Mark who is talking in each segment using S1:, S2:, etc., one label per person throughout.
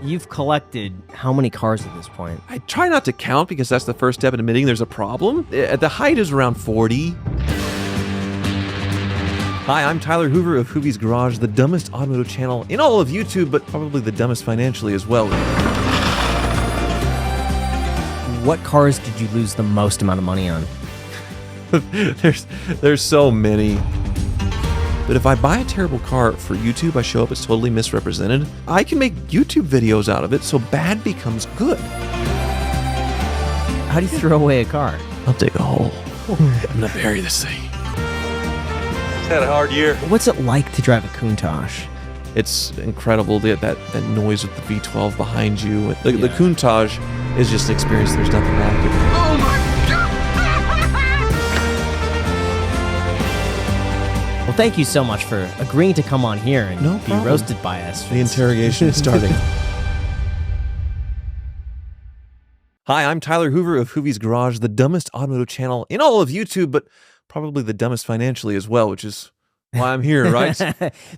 S1: You've collected how many cars at this point?
S2: I try not to count because that's the first step in admitting there's a problem. The height is around 40. Hi, I'm Tyler Hoover of Hoovie's Garage, the dumbest automotive channel in all of YouTube, but probably the dumbest financially as well.
S1: What cars did you lose the most amount of money on?
S2: There's so many. But if I buy a terrible car for YouTube, I show up as totally misrepresented. I can make YouTube videos out of it, so bad becomes good.
S1: How do you throw away a car?
S2: I'll dig a hole. I'm gonna bury this thing. It's had a hard year.
S1: What's it like to drive a Countach?
S2: It's incredible, that noise with the V12 behind you. The Countach is just an experience. There's nothing like it. Oh my God!
S1: Well, thank you so much for agreeing to come on here and be roasted by us.
S2: The interrogation is starting. Hi, I'm Tyler Hoover of Hoovie's Garage, the dumbest automotive channel in all of YouTube, but probably the dumbest financially as well, which is why I'm here, right?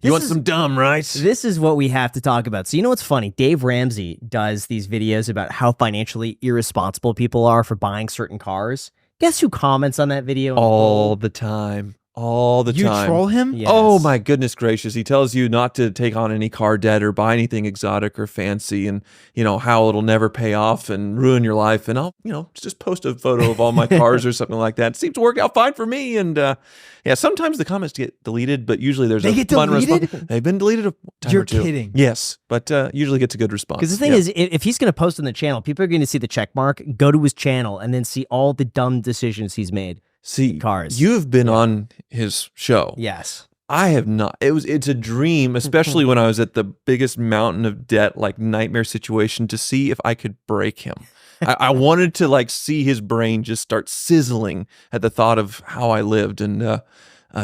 S2: You want some dumb, right?
S1: This is what we have to talk about. So you know what's funny? Dave Ramsey does these videos about how financially irresponsible people are for buying certain cars. Guess who comments on that video?
S2: All the time. All the time.
S3: You troll him?
S1: Yes.
S2: Oh my goodness gracious. He tells you not to take on any car debt or buy anything exotic or fancy, and how it'll never pay off and ruin your life. And I'll, just post a photo of all my cars or something like that. It seems to work out fine for me. And yeah, sometimes the comments get deleted, but usually there's a fun response. They've been deleted a time
S3: You're
S2: or two.
S3: kidding.
S2: Yes, but usually gets a good response.
S1: Because the thing is, if he's going to post on the channel, people are going to see the check mark, go to his channel, and then see all the dumb decisions he's made.
S2: See,
S1: cars.
S2: You've been on his show.
S1: Yes.
S2: I have not. It's a dream, especially when I was at the biggest mountain of debt, like nightmare situation, to see if I could break him. I wanted to see his brain just start sizzling at the thought of how I lived, and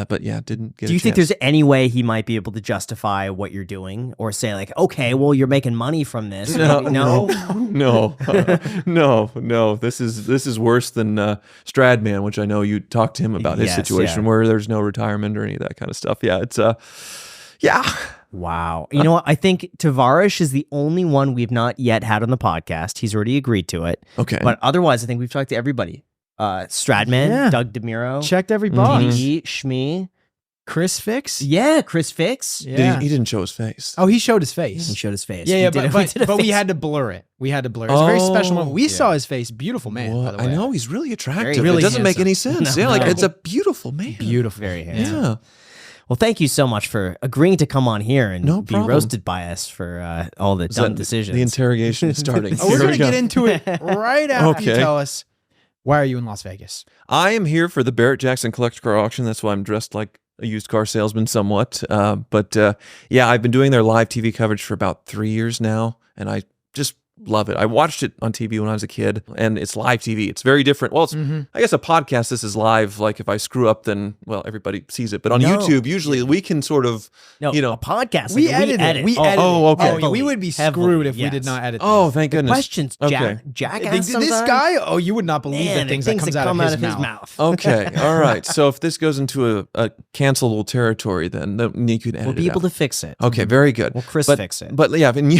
S2: but yeah, didn't get.
S1: Do you think there's any way he might be able to justify what you're doing, or say okay, well, you're making money from this?
S2: No. This is worse than Stradman, which I know you talked to him about his situation where there's no retirement or any of that kind of stuff. Yeah, it's yeah.
S1: Wow. You know what? I think Tavares is the only one we've not yet had on the podcast. He's already agreed to it.
S2: Okay.
S1: But otherwise, I think we've talked to everybody. Stradman, Doug DeMuro.
S3: Checked every box.
S1: Shmee.
S3: Chris Fix?
S1: Yeah, Chris Fix.
S3: Yeah.
S2: He didn't show his face.
S3: Oh, he showed his face.
S1: He showed his face.
S3: Yeah, but we had to blur it. We had to blur it. It's a very special moment. We saw his face. Beautiful man, by the way.
S2: I know, he's really attractive.
S3: Really
S2: it doesn't make
S3: handsome.
S2: any sense.
S1: No.
S2: It's a beautiful man.
S3: Beautiful.
S1: Very handsome.
S2: Yeah.
S1: Well, thank you so much for agreeing to come on here and
S2: No
S1: be
S2: problem.
S1: roasted by us for all the dumb decisions.
S2: The interrogation is starting.
S3: We're going to get into it right after you
S2: Okay.
S3: tell us, why are you in Las Vegas?
S2: I am here for the Barrett Jackson Collector Car Auction. That's why I'm dressed like a used car salesman somewhat. But yeah, I've been doing their live TV coverage for about 3 years now, and I just love it. I watched it on TV when I was a kid, and it's live TV. It's very different. Well, it's I guess a podcast, this is live. Like if I screw up, then, well, everybody sees it. But on YouTube, usually we can sort of,
S1: a podcast.
S3: We edit it. We edit it.
S2: Oh, okay.
S3: Oh, yeah, we would be screwed if we did not edit
S2: Oh, thank goodness.
S1: Questions,
S2: Okay.
S1: Jack
S3: this
S1: sometimes.
S3: guy, you would not believe the things that comes out of his mouth.
S2: Okay, all right. So if this goes into a cancelable territory, then you could edit
S1: We'll be able to fix it.
S2: Okay, very good.
S1: Well, Chris fix it.
S2: But yeah, in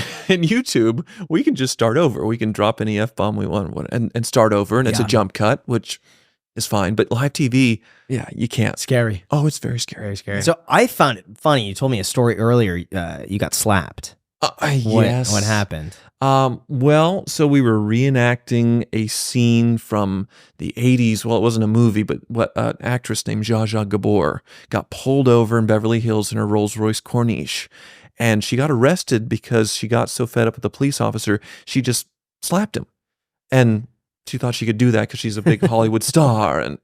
S2: YouTube, we can just start over. We can drop any F-bomb we want and start over, and it's a jump cut, which is fine. But live TV, yeah, you can't.
S3: Scary.
S2: Oh, it's very scary.
S3: Very scary.
S1: So I found it funny. You told me a story earlier. You got slapped.
S2: Yes.
S1: What happened?
S2: Well, so we were reenacting a scene from the 80s. Well, it wasn't a movie, but an actress named Zsa Zsa Gabor got pulled over in Beverly Hills in her Rolls-Royce Corniche. And she got arrested because she got so fed up with the police officer, she just slapped him. And she thought she could do that because she's a big Hollywood star, and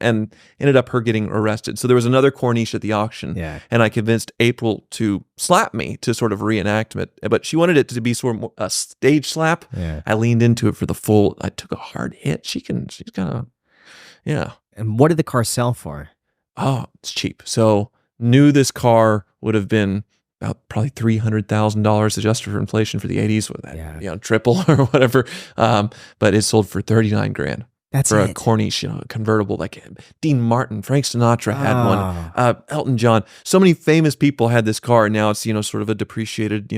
S2: ended up her getting arrested. So there was another Corniche at the auction, and I convinced April to slap me to sort of reenact it. But she wanted it to be sort of a stage slap.
S1: Yeah.
S2: I leaned into it for the full. I took a hard hit. She's kind of, yeah.
S1: And what did the car sell for?
S2: Oh, it's cheap. So knew this car would have been about probably $300,000 adjusted for inflation for the 80s with that, triple or whatever. But it sold for 39 grand.
S1: That's
S2: for
S1: it.
S2: a Corniche, convertible. Like Dean Martin, Frank Sinatra had one. Elton John. So many famous people had this car, and now it's sort of a depreciated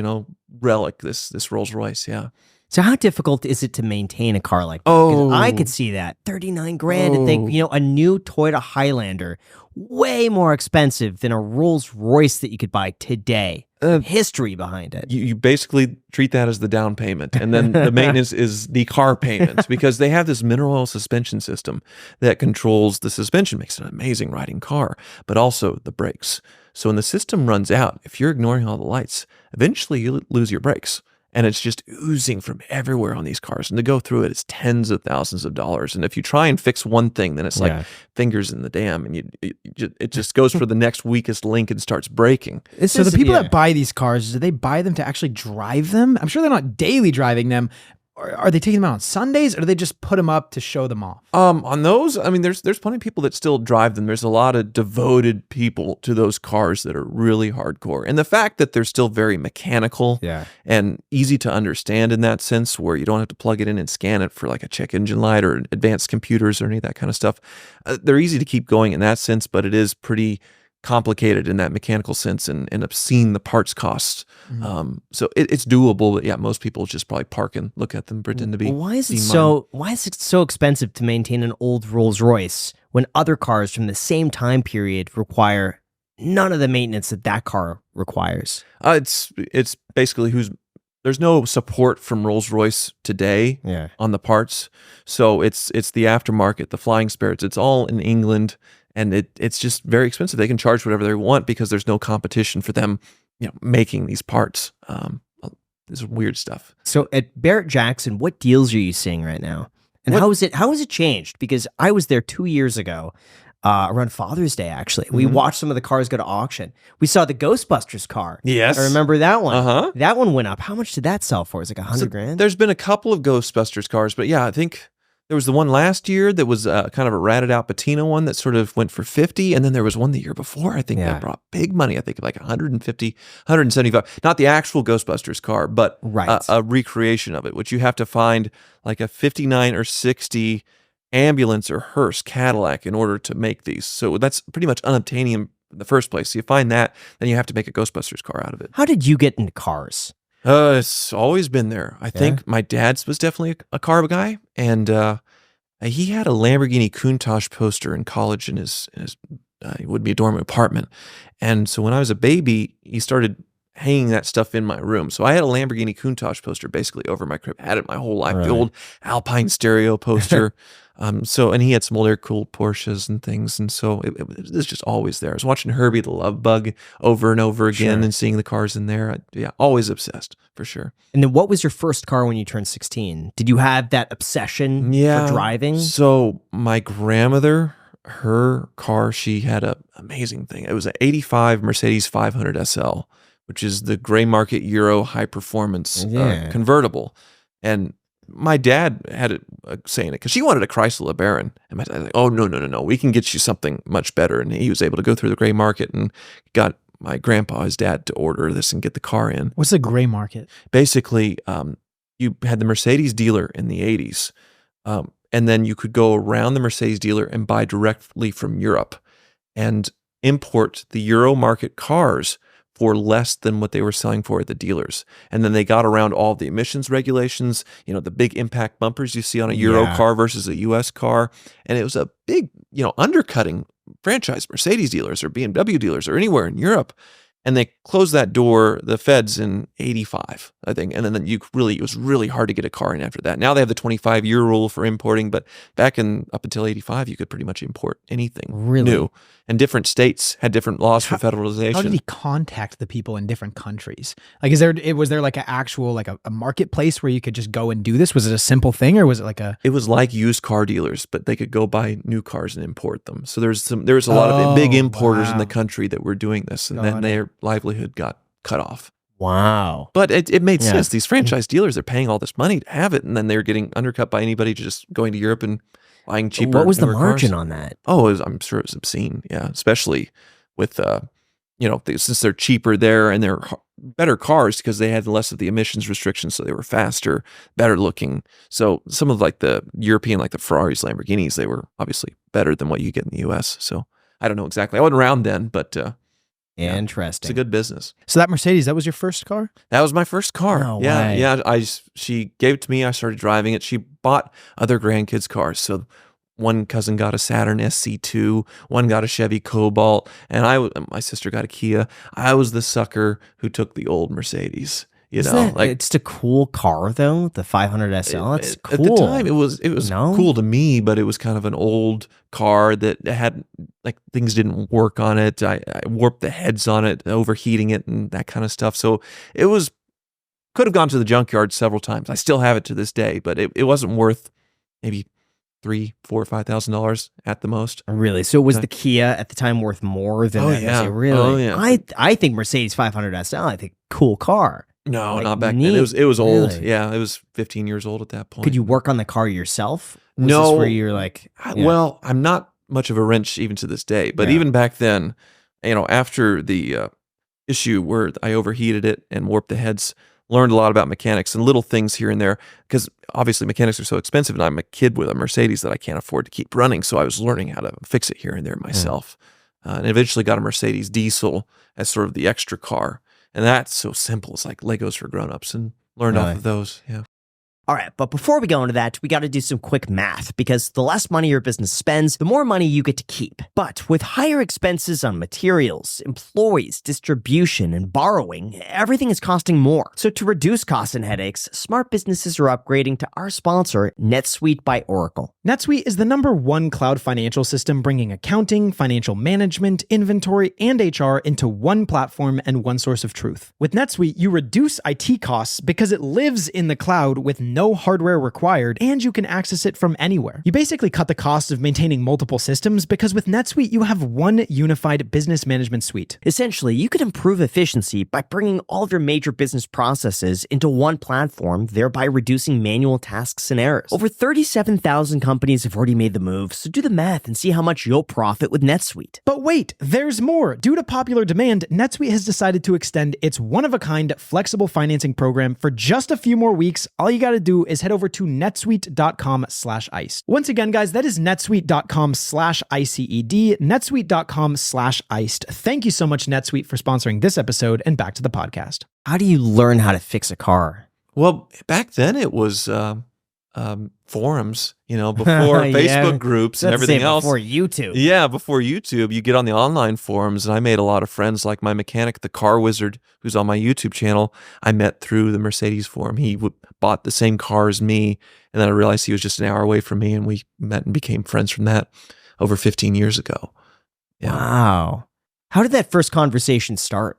S2: relic, this Rolls-Royce. Yeah.
S1: So how difficult is it to maintain a car like that? 'Cause I could
S2: Oh,
S1: see that 39 grand and think, a new Toyota Highlander, way more expensive than a Rolls-Royce that you could buy today. History behind it.
S2: you basically treat that as the down payment, and then the maintenance is the car payment, because they have this mineral oil suspension system that controls the suspension, makes it an amazing riding car, but also the brakes. So when the system runs out, if you're ignoring all the lights, eventually you lose your brakes. And it's just oozing from everywhere on these cars. And to go through it is tens of thousands of dollars. And if you try and fix one thing, then it's like fingers in the dam. And it just goes for the next weakest link and starts breaking.
S3: So the people that buy these cars, do they buy them to actually drive them? I'm sure they're not daily driving them. Or are they taking them out on Sundays, or do they just put them up to show them off?
S2: On those, I mean, there's plenty of people that still drive them. There's a lot of devoted people to those cars that are really hardcore. And the fact that they're still very mechanical and easy to understand in that sense, where you don't have to plug it in and scan it for like a check engine light or advanced computers or any of that kind of stuff. They're easy to keep going in that sense, but it is pretty complicated in that mechanical sense and obscene the parts costs. So it's doable, but yeah, most people just probably park and look at them, pretend to be.
S1: Why is it so expensive to maintain an old Rolls-Royce when other cars from the same time period require none of the maintenance that car requires?
S2: It's basically there's no support from Rolls-Royce today on the parts. So it's the aftermarket, the flying spares. It's all in England. And it's just very expensive. They can charge whatever they want because there's no competition for them, making these parts. This is weird stuff.
S1: So at Barrett-Jackson, what deals are you seeing right now? And how has it changed? Because I was there 2 years ago, around Father's Day, actually. We watched some of the cars go to auction. We saw the Ghostbusters car.
S2: Yes.
S1: I remember that one.
S2: Uh-huh.
S1: That one went up. How much did that sell for? It was like $100 grand?
S2: There's been a couple of Ghostbusters cars, but yeah, I think there was the one last year that was kind of a ratted out patina one that sort of went for 50. And then there was one the year before, I think that brought big money. I think like 150, 175, not the actual Ghostbusters car, but a recreation of it, which you have to find like a 59 or 60 ambulance or hearse Cadillac in order to make these. So that's pretty much unobtainium in the first place. So you find that, then you have to make a Ghostbusters car out of it.
S1: How did you get into cars?
S2: It's always been there. I think my dad's was definitely a car guy, and he had a Lamborghini Countach poster in college in his it would be a dorm apartment. And so when I was a baby, he started hanging that stuff in my room. So I had a Lamborghini Countach poster basically over my crib. I had it my whole life. The old Alpine stereo poster. And he had some old air-cooled Porsches and things. And so it was just always there. I was watching Herbie the Love Bug over and over again and seeing the cars in there. Always obsessed, for sure.
S1: And then what was your first car when you turned 16? Did you have that obsession for driving?
S2: So my grandmother, her car, she had an amazing thing. It was an 85 Mercedes 500 SL, which is the gray market Euro high performance convertible. And my dad had it saying it because she wanted a Chrysler LeBaron. And my dad was like, oh, no. We can get you something much better. And he was able to go through the gray market and got my grandpa, his dad, to order this and get the car in.
S3: What's the gray market?
S2: Basically, you had the Mercedes dealer in the 80s. And then you could go around the Mercedes dealer and buy directly from Europe and import the Euro market cars for less than what they were selling for at the dealers. And then they got around all the emissions regulations, the big impact bumpers you see on a Euro car versus a US car. And it was a big, undercutting franchise Mercedes dealers or BMW dealers or anywhere in Europe. And they closed that door, the feds, in 85, I think. And then it was really hard to get a car in after that. Now they have the 25-year rule for importing, but back up until 85, you could pretty much import anything new. And different states had different laws for federalization.
S3: How did he contact the people in different countries? Like, was there like an actual, like a marketplace where you could just go and do this? Was it a simple thing, or was it like
S2: It was like used car dealers, but they could go buy new cars and import them. So there was a lot of big importers in the country that were doing this, and then their livelihood got cut off.
S1: Wow.
S2: But it made sense. These franchise dealers, they're paying all this money to have it, and then they're getting undercut by anybody just going to Europe and buying cheaper.
S1: What was the margin
S2: cars
S1: on that?
S2: Oh, I'm sure it was obscene. Yeah, especially with since they're cheaper there and they're better cars because they had less of the emissions restrictions, so they were faster, better looking. So some of like the European, like the Ferraris, Lamborghinis, they were obviously better than what you get in the U.S. So I don't know exactly. I wasn't around then, but
S1: Interesting.
S2: It's a good business.
S3: So that Mercedes, that was your first car?
S2: That was my first car.
S1: No
S2: yeah,
S1: way.
S2: yeah. She gave it to me. I started driving it. She bought other grandkids' cars. So one cousin got a Saturn SC2, one got a Chevy Cobalt, and my sister got a Kia. I was the sucker who took the old Mercedes.
S1: It's a cool car though. The 500 SL. It's cool.
S2: At the time, it was cool to me, but it was kind of an old car that had things didn't work on it. I warped the heads on it, overheating it, and that kind of stuff. So it could have gone to the junkyard several times. I still have it to this day, but it wasn't worth maybe $3,000, $4,000, $5,000 at the most.
S1: Really? So was the Kia at the time worth more than that?
S2: Yeah.
S1: Really?
S2: Oh, yeah.
S1: I think Mercedes 500 SL, I think cool car.
S2: No,
S1: Like,
S2: not back
S1: neat.
S2: then. It was old.
S1: Really?
S2: Yeah, it was 15 years old at that point.
S1: Could you work on the car yourself? Was
S2: No.
S1: this where you're like,
S2: Well, I'm not much of a wrench even to this day, but even back then, after the issue where I overheated it and warped the heads, learned a lot about mechanics and little things here and there, because obviously mechanics are so expensive, and I'm a kid with a Mercedes that I can't afford to keep running, so I was learning how to fix it here and there myself. And eventually got a Mercedes diesel as sort of the extra car. And that's so simple. It's like Legos for grown-ups, and learned off of those. Yeah.
S1: All right, but before we go into that, we got to do some quick math, because the less money your business spends, the more money you get to keep. But with higher expenses on materials, employees, distribution, and borrowing, everything is costing more. So to reduce costs and headaches, smart businesses are upgrading to our sponsor, NetSuite by Oracle.
S3: NetSuite is the #1 cloud financial system, bringing accounting, financial management, inventory, and HR into one platform and one source of truth. With NetSuite, you reduce IT costs because it lives in the cloud with no hardware required, and you can access it from anywhere. You basically cut the cost of maintaining multiple systems because with NetSuite, you have one unified business management suite.
S1: Essentially, you could improve efficiency by bringing all of your major business processes into one platform, thereby reducing manual tasks and errors. Over 37,000 companies have already made the move, so do the math and see how much you'll profit with NetSuite.
S3: But wait, there's more. Due to popular demand, NetSuite has decided to extend its one-of-a-kind flexible financing program for just a few more weeks. All you gotta do is head over to netsuite.com/iced. Once again, guys, that is netsuite.com/ICED, netsuite.com/iced. Thank you so much, NetSuite, for sponsoring this episode, and back to the podcast.
S1: How do you learn how to fix a car?
S2: Well, back then it was forums, before Facebook groups and everything else.
S1: Before YouTube.
S2: Yeah, before YouTube, you get on the online forums, and I made a lot of friends, like my mechanic, the Car Wizard, who's on my YouTube channel. I met through the Mercedes forum. He bought the same car as me, and then I realized he was just an hour away from me, and we met and became friends from that over 15 years ago. Yeah.
S1: Wow. How did that first conversation start?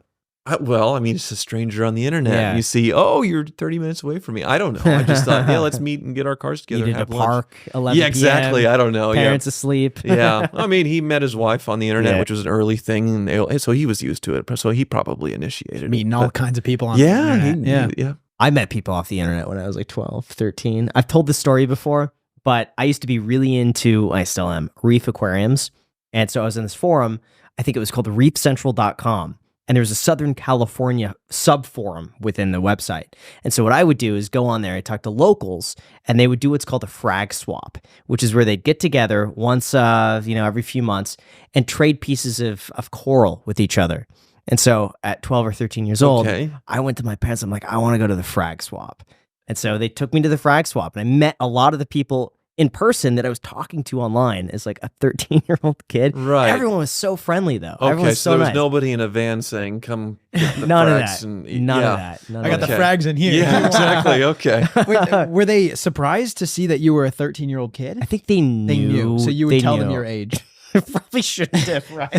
S2: It's a stranger on the internet.
S1: Yeah.
S2: And you see, you're 30 minutes away from me. I don't know. I just thought, let's meet and get our cars together.
S1: Needed
S2: have
S1: to
S2: lunch.
S1: park 11
S2: Yeah, exactly.
S1: PM,
S2: I don't know.
S1: Parents asleep.
S2: Yeah. He met his wife on the internet,
S1: Yeah.
S2: which was an early thing, and so he was used to it. So he probably initiated
S3: Meeting
S2: it.
S3: all kinds of people on the internet.
S2: Yeah.
S1: I met people off the internet when I was like 12, 13. I've told this story before, but I used to be really into, I still am, reef aquariums. And so I was in this forum, I think it was called reefcentral.com. And there was a Southern California sub-forum within the website. And so what I would do is go on there, I'd talk to locals, and they would do what's called a frag swap, which is where they'd get together once, every few months and trade pieces of coral with each other. And so at 12 or 13 years old, I went to my parents, I'm like, I want to go to the frag swap. And so they took me to the frag swap, and I met a lot of the people in person that I was talking to online as like a 13-year-old kid.
S2: Right.
S1: Everyone was so friendly though.
S2: Okay,
S1: Everyone was
S2: so there was
S1: nice.
S2: nobody in a van saying, come get the
S1: None of
S2: frags.
S1: that.
S2: And,
S1: None
S2: yeah.
S1: of that. None
S3: I got
S1: of
S3: the
S1: that.
S3: frags in here.
S2: Yeah, exactly. Okay.
S3: Wait, were they surprised to see that you were a 13-year-old kid?
S1: I think they knew.
S3: They knew. So you would
S1: They
S3: tell them
S1: knew.
S3: your age.
S1: Probably shouldn't have, right?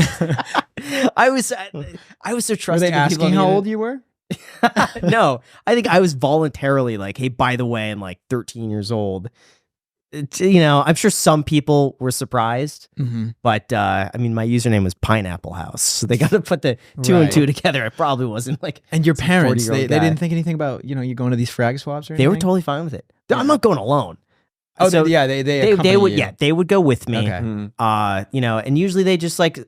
S1: I was so trusting.
S3: Were they asking how old you were?
S1: No, I think I was voluntarily like, hey, by the way, I'm like 13 years old. I'm sure some people were surprised, but my username was Pineapple House, so they got to put the two and two together. It probably wasn't like.
S3: And your parents, they
S1: 40-year-old guy.
S3: didn't think anything about you going to these frag swaps or anything?
S1: They were totally fine with it. I'm not going alone.
S3: Oh,
S1: So
S3: they
S1: would
S3: you.
S1: they would go with me.
S3: Okay.
S1: And usually they just like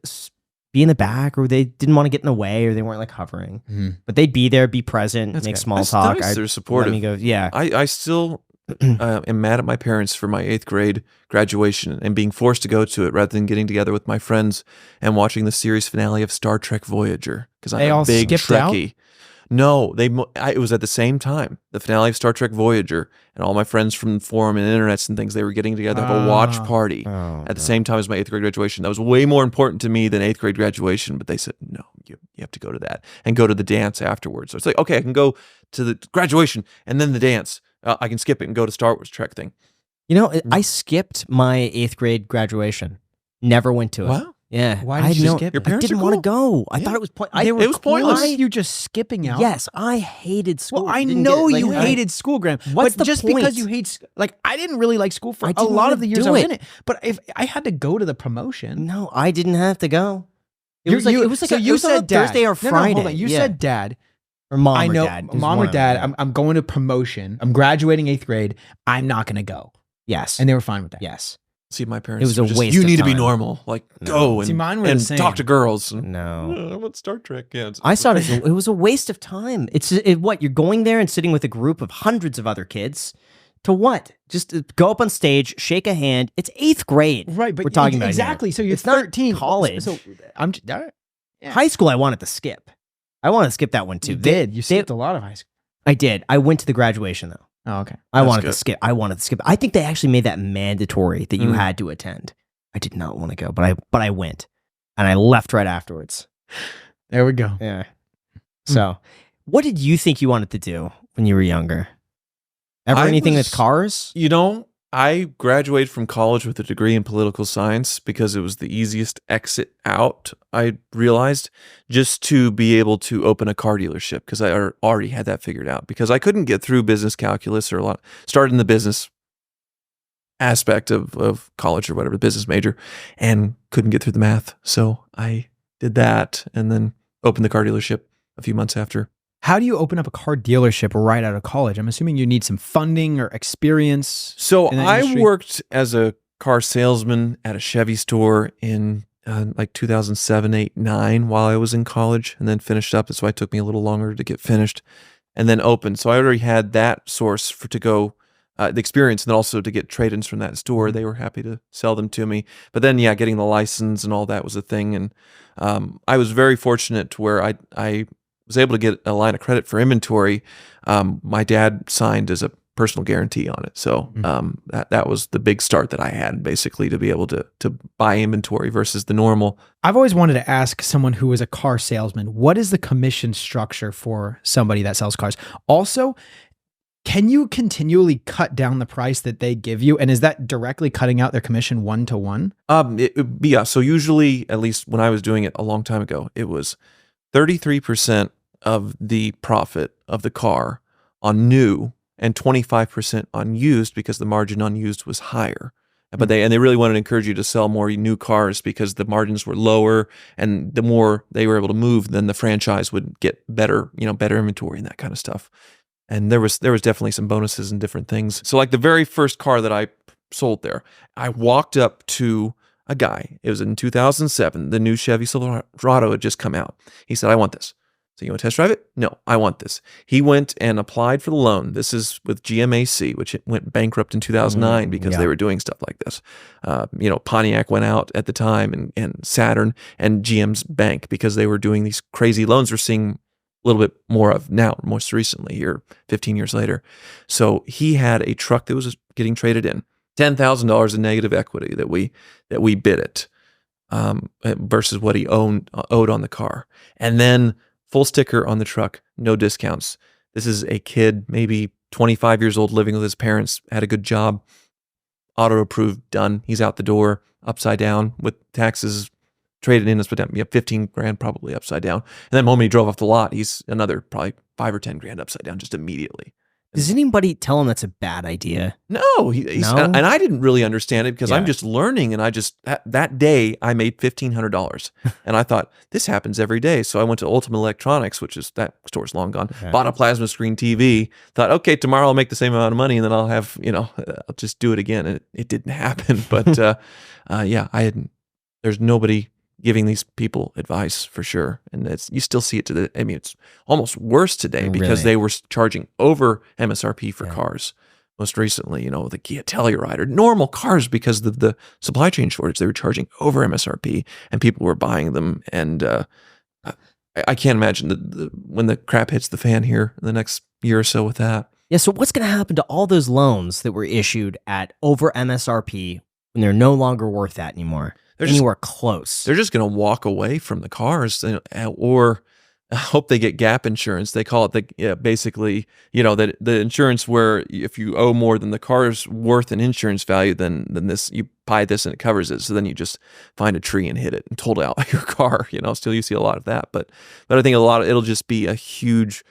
S1: be in the back, or they didn't want to get in the way, or they weren't like hovering. But they'd be there, be present,
S3: That's
S1: make
S3: good.
S1: small
S2: That's
S1: talk.
S2: nice. They're supportive.
S1: Let me go. Yeah.
S2: I still am mad at my parents for my 8th grade graduation and being forced to go to it rather than getting together with my friends and watching the series finale of Star Trek Voyager because I'm
S3: They
S2: a
S3: all
S2: big
S3: skipped out?
S2: Trekkie. No, it was at the same time, the finale of Star Trek Voyager, and all my friends from the forum and internets and things, they were getting together to have a watch party at the same time as my 8th grade graduation. That was way more important to me than 8th grade graduation, but they said, no, you have to go to that and go to the dance afterwards. So it's like, okay, I can go to the graduation and then the dance. I can skip it and go to Star Wars Trek thing.
S1: You know, I skipped my 8th grade graduation. Never went to it.
S2: Wow.
S1: Yeah.
S3: Why did you skip
S2: Your
S3: it?
S1: I
S2: parents
S1: didn't
S2: are
S1: want to
S2: cool.
S1: go. I thought it was
S3: It was
S2: pointless.
S3: Why are you just skipping out?
S1: Yes, I hated school.
S3: Well, I
S1: Didn't
S3: know
S1: get it.
S3: you
S1: Like,
S3: hated school, Graham.
S1: What's
S3: but
S1: the
S3: just
S1: point?
S3: because you hate, like, I didn't really like school for
S1: I
S3: a
S1: didn't
S3: lot
S1: wanna
S3: of the years
S1: do
S3: I was
S1: it.
S3: in it. But if I had to go to the promotion,
S1: No, I didn't have to go. It
S3: You-
S1: was like
S3: you-
S1: it was like
S3: so
S1: it
S3: you
S1: was on
S3: said
S1: a
S3: dad.
S1: Thursday or
S3: No,
S1: Friday.
S3: hold on. You
S1: Yeah.
S3: said dad.
S1: or mom
S3: I know
S1: or dad. It was
S3: mom
S1: one
S3: or
S1: of them,
S3: dad.
S1: yeah.
S3: I'm going to promotion. I'm graduating 8th grade. I'm not going to go,
S1: Yes.
S3: and they were fine with that.
S1: Yes.
S2: See, my parents
S1: It was a
S2: were just,
S1: waste
S2: you
S1: of
S2: need to be
S1: time.
S2: normal. Like,
S1: No.
S2: go and,
S3: See, mine were the
S2: and
S3: same.
S2: talk to girls.
S1: No.
S2: I want Star Trek. Yeah,
S1: I saw it. It was a waste of time. What you're going there and sitting with a group of hundreds of other kids to what? Just to go up on stage, shake a hand. It's 8th grade.
S3: Right, but
S1: we're talking about
S3: exactly.
S1: here.
S3: So you're
S1: It's not
S3: 13,
S1: college.
S3: So I'm all right. Yeah.
S1: High school. I wanted to skip. I wanted to skip that one too.
S3: You did. You skipped a lot of high school.
S1: I did. I went to the graduation though.
S3: Oh, okay.
S1: I
S2: That's
S1: wanted
S2: good.
S1: to skip. I wanted to skip. I think they actually made that mandatory that you
S2: Mm.
S1: had to attend. I did not want to go, but I went, and I left right afterwards.
S3: There we go.
S1: Yeah. So, what did you think you wanted to do when you were younger? Ever
S2: I
S1: anything
S2: was-
S1: with cars?
S2: You know, I graduated from college with a degree in political science because it was the easiest exit out, I realized, just to be able to open a car dealership because I already had that figured out because I couldn't get through business calculus or started in the business aspect of college or whatever, business major, and couldn't get through the math. So I did that and then opened the car dealership a few months after.
S3: How do you open up a car dealership right out of college? I'm assuming you need some funding or experience.
S2: So
S3: in that
S2: I
S3: industry?
S2: worked as a car salesman at a Chevy store in like 2007, 8, 9 while I was in college and then finished up. That's why it took me a little longer to get finished and then opened. So I already had that source to go, the experience, and then also to get trade-ins from that store. They were happy to sell them to me. But then, yeah, getting the license and all that was a thing. And I was very fortunate to where I was able to get a line of credit for inventory. My dad signed as a personal guarantee on it. So that was the big start that I had, basically, to be able to buy inventory versus the normal.
S3: I've always wanted to ask someone who is a car salesman, what is the commission structure for somebody that sells cars? Also, can you continually cut down the price that they give you? And is that directly cutting out their commission 1-to-1?
S2: Yeah. So usually, at least when I was doing it a long time ago, it was 33% of the profit of the car on new and 25% on used because the margin on used was higher. But they really wanted to encourage you to sell more new cars because the margins were lower, and the more they were able to move, then the franchise would get better inventory and that kind of stuff. And there was definitely some bonuses and different things. So like the very first car that I sold there, I walked up to a guy. It was in 2007. The new Chevy Silverado had just come out. He said, "I want this." So you want to test drive it? No, I want this. He went and applied for the loan. This is with GMAC, which it went bankrupt in 2009 because they were doing stuff like this. Pontiac went out at the time, and Saturn and GM's bank because they were doing these crazy loans we're seeing a little bit more of now, most recently here, 15 years later. So he had a truck that was getting traded in, $10,000 in negative equity that we bid it versus what he owed on the car. And then full sticker on the truck, no discounts. This is a kid, maybe 25 years old, living with his parents, had a good job, auto approved, done. He's out the door, upside down with taxes, traded in, upside down. 15 grand probably upside down. And then the moment he drove off the lot, he's another probably 5 or 10 grand upside down just immediately.
S1: Does anybody tell him that's a bad idea?
S2: No, he's,
S1: No?
S2: and I didn't really understand it because I'm
S1: Yeah.
S2: just learning, and that day I made $1,500, and I thought this happens every day. So I went to Ultimate Electronics, which is that store's long gone.
S1: Yeah.
S2: Bought a plasma screen TV. Thought, okay, tomorrow I'll make the same amount of money, and then I'll have I'll just do it again. And it didn't happen, but yeah, there's nobody giving these people advice for sure, and you still see it it's almost worse today because
S1: Really?
S2: they were charging over MSRP for
S1: Yeah.
S2: cars most recently, the Kia Telluride, or normal cars, because of the supply chain shortage. They were charging over MSRP, and people were buying them. And I can't imagine when the crap hits the fan here in the next year or so with that.
S1: Yeah, so what's going to happen to all those loans that were issued at over MSRP when they're no longer worth that anymore? Anywhere close.
S2: They're just going to walk away from the cars, or I hope they get gap insurance. They call it basically, that the insurance where if you owe more than the car's worth in insurance value, then this, you buy this and it covers it. So then you just find a tree and hit it and total out your car. Still you see a lot of that, but I think it'll just be a huge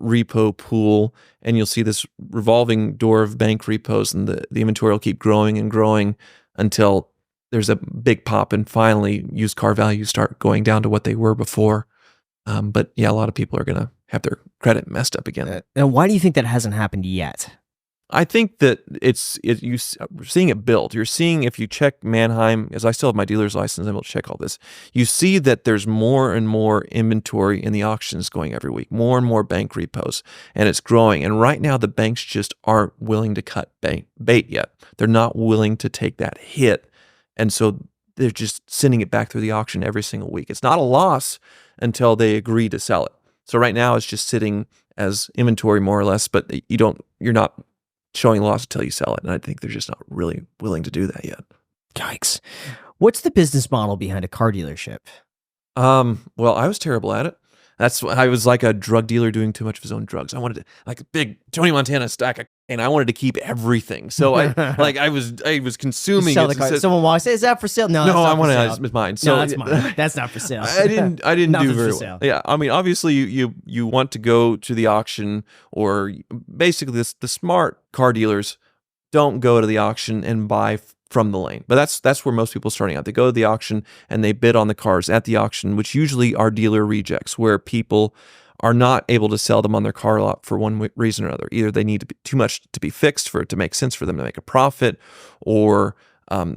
S2: repo pool, and you'll see this revolving door of bank repos, and the inventory will keep growing and growing until there's a big pop, and finally used car values start going down to what they were before. But yeah, a lot of people are going to have their credit messed up again.
S1: And why do you think that hasn't happened yet?
S2: I think that you're seeing it build. You're seeing, if you check Manheim, as I still have my dealer's license, I'm able to check all this. You see that there's more and more inventory in the auctions going every week, more and more bank repos, and it's growing. And right now, the banks just aren't willing to cut bait yet. They're not willing to take that hit. And so they're just sending it back through the auction every single week. It's not a loss until they agree to sell it. So right now it's just sitting as inventory more or less, but you're not showing loss until you sell it. And I think they're just not really willing to do that yet.
S1: Yikes. What's the business model behind a car dealership?
S2: Well, I was terrible at it. I was like a drug dealer doing too much of his own drugs. I wanted to, like a big Tony Montana stack, and I wanted to keep everything. So I was consuming
S1: sell
S2: it.
S1: the car. Someone walks, is that for sale? No,
S2: I want to. It's mine. So
S1: no, that's mine. That's not for sale.
S2: I didn't do very well.
S1: Sale.
S2: Yeah, I mean, obviously you want to go to the auction, or basically the smart car dealers don't go to the auction and buy from the lane. But that's where most people are starting out. They go to the auction and they bid on the cars at the auction, which usually are dealer rejects, where people are not able to sell them on their car lot for one reason or another. Either they need too much to be fixed for it to make sense for them to make a profit, or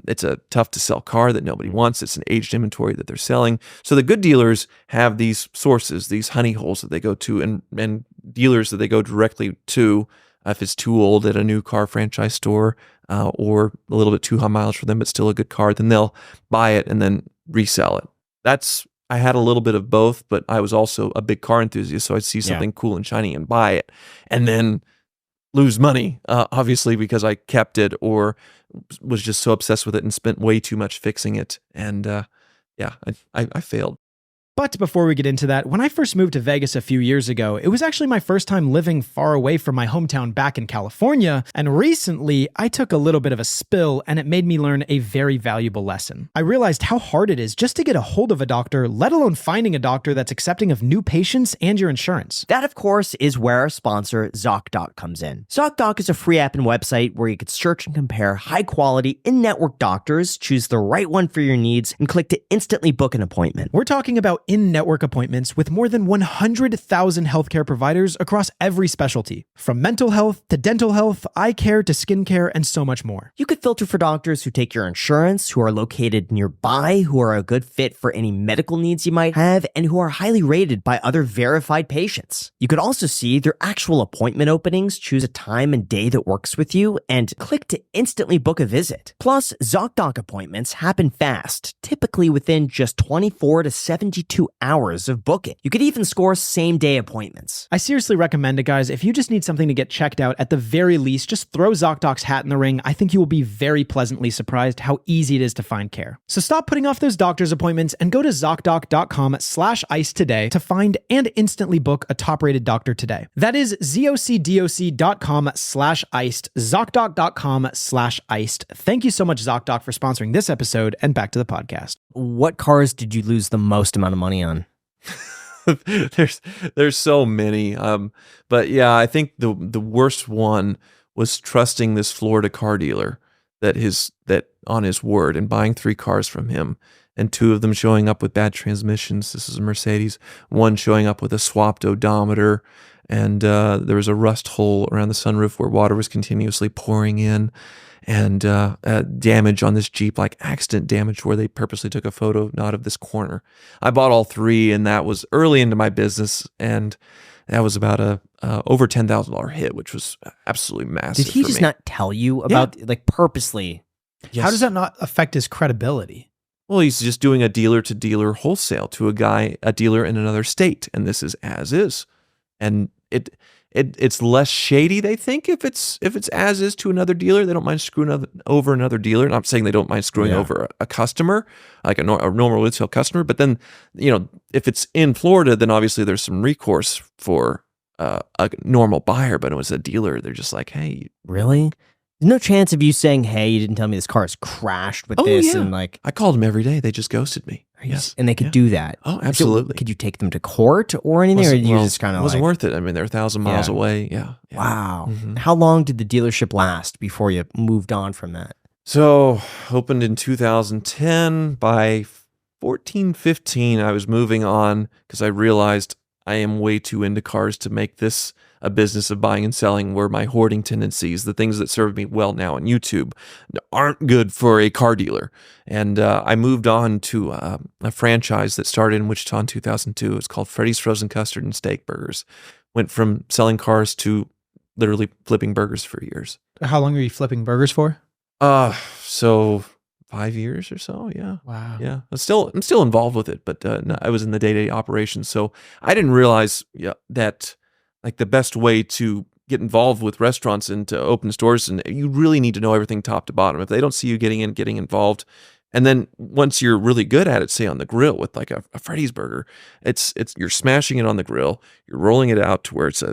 S2: it's a tough to sell car that nobody wants. It's an aged inventory that they're selling. So the good dealers have these sources, these honey holes that they go to, and dealers that they go directly to if it's too old at a new car franchise store, or a little bit too high mileage for them, but still a good car, then they'll buy it and then resell it. I had a little bit of both, but I was also a big car enthusiast, so I'd see something cool and shiny and buy it, and then lose money, obviously, because I kept it or was just so obsessed with it and spent way too much fixing it. And I failed.
S3: But before we get into that, when I first moved to Vegas a few years ago, it was actually my first time living far away from my hometown back in California, and recently I took a little bit of a spill and it made me learn a very valuable lesson. I realized how hard it is just to get a hold of a doctor, let alone finding a doctor that's accepting of new patients and your insurance.
S1: That, of course, is where our sponsor, ZocDoc, comes in. ZocDoc is a free app and website where you can search and compare high-quality, in-network doctors, choose the right one for your needs, and click to instantly book an appointment.
S3: We're talking about in-network appointments with more than 100,000 healthcare providers across every specialty, from mental health to dental health, eye care to skincare, and so much more.
S1: You could filter for doctors who take your insurance, who are located nearby, who are a good fit for any medical needs you might have, and who are highly rated by other verified patients. You could also see their actual appointment openings, choose a time and day that works with you, and click to instantly book a visit. Plus, ZocDoc appointments happen fast, typically within just 24 to 72 hours of booking. You could even score same-day appointments.
S3: I seriously recommend it, guys. If you just need something to get checked out, at the very least, just throw ZocDoc's hat in the ring. I think you will be very pleasantly surprised how easy it is to find care. So stop putting off those doctor's appointments and go to ZocDoc.com/ice today to find and instantly book a top-rated doctor today. That is ZocDoc.com/iced, ZocDoc.com/iced. Thank you so much, ZocDoc, for sponsoring this episode, and back to the podcast.
S1: What cars did you lose the most amount of money on?
S2: There's so many. But yeah, I think the worst one was trusting this Florida car dealer that on his word and buying 3 cars from him, and 2 of them showing up with bad transmissions. This is a Mercedes. 1 showing up with a swapped odometer, and there was a rust hole around the sunroof where water was continuously pouring in. And damage on this Jeep, like accident damage where they purposely took a photo not of this corner. I bought all 3, and that was early into my business. And that was about a over $10,000 hit, which was absolutely massive.
S1: Did he
S2: for
S1: just
S2: me.
S1: not tell you about like purposely?
S2: Yes.
S3: How does that not affect his credibility?
S2: Well, he's just doing a dealer-to-dealer wholesale to a dealer in another state, and this is as is, and it's less shady. They think if it's as is to another dealer, they don't mind screwing over another dealer. Not saying they don't mind screwing over a customer, like a normal retail customer, but then if it's in Florida, then obviously there's some recourse for a normal buyer. But it was a dealer. They're just like, hey,
S1: really? There's no chance of you saying, "Hey, you didn't tell me this car is crashed with this," and like
S2: I called them every day. They just ghosted me. Yes,
S1: and they could do that.
S2: Oh, absolutely.
S1: So, could you take them to court or anything, or you just kind of
S2: wasn't worth it? I mean, they're 1,000 miles away. Yeah.
S1: Wow. How long did the dealership last before you moved on from that?
S2: So opened in 2010. By 14, 15, I was moving on because I realized I am way too into cars to make this a business of buying and selling, where my hoarding tendencies, the things that serve me well now on YouTube, aren't good for a car dealer. And I moved on to a franchise that started in Wichita in 2002. It's called Freddy's Frozen Custard and Steak Burgers. Went from selling cars to literally flipping burgers for years.
S3: How long were you flipping burgers for?
S2: So 5 years or so. Yeah.
S3: Wow.
S2: Yeah. I'm still involved with it, but no, I was in the day-to-day operations. So I didn't realize that like the best way to get involved with restaurants and to open stores, and you really need to know everything top to bottom. If they don't see you getting involved, and then once you're really good at it, say on the grill with like a Freddy's burger, it's you're smashing it on the grill, you're rolling it out to where it's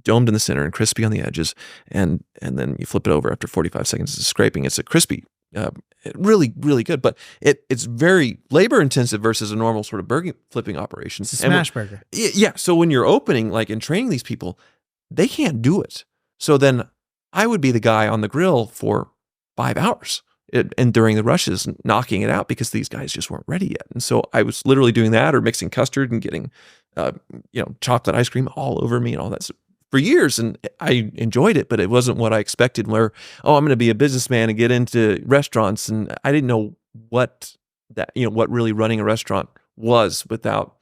S2: domed in the center and crispy on the edges, and then you flip it over after 45 seconds of scraping. It's a crispy, really, really good, but it's very labor intensive versus a normal sort of burger flipping operation.
S3: It's a smash burger.
S2: Yeah. So when you're opening, like, and training these people, they can't do it. So then I would be the guy on the grill for 5 hours and during the rushes, knocking it out because these guys just weren't ready yet. And so I was literally doing that, or mixing custard and getting, chocolate ice cream all over me and all that stuff for years. And I enjoyed it, but it wasn't what I expected, where, I'm going to be a businessman and get into restaurants. And I didn't know what really running a restaurant was without,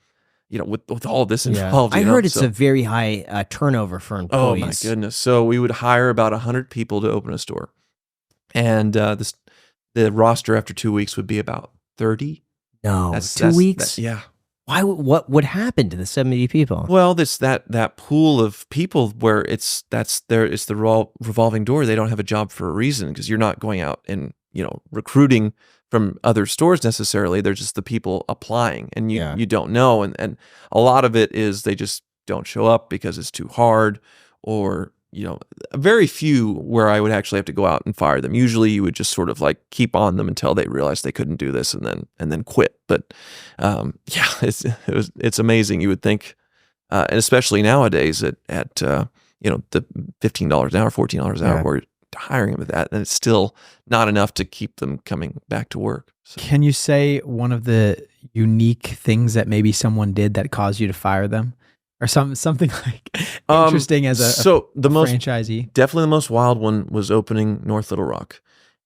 S2: with all this involved.
S1: I heard it's a very high turnover for employees.
S2: Oh my goodness. So we would hire about 100 people to open a store. And the roster after 2 weeks would be about 30.
S1: No, 2 weeks?
S2: Yeah.
S1: Why? What would happen to the 70 people?
S2: Well, this that pool of people where it's the revolving door. They don't have a job for a reason, because you're not going out and recruiting from other stores necessarily. They're just the people applying, and you don't know, and a lot of it is they just don't show up because it's too hard, or very few where I would actually have to go out and fire them. Usually you would just sort of like keep on them until they realized they couldn't do this, and then quit. But it's amazing. You would think, and especially nowadays at the $15 an hour, $14 an hour, we're hiring them at that, and it's still not enough to keep them coming back to work. So.
S3: Can you say one of the unique things that maybe someone did that caused you to fire them? Or something like interesting as a franchisee?
S2: Definitely the most wild one was opening North Little Rock.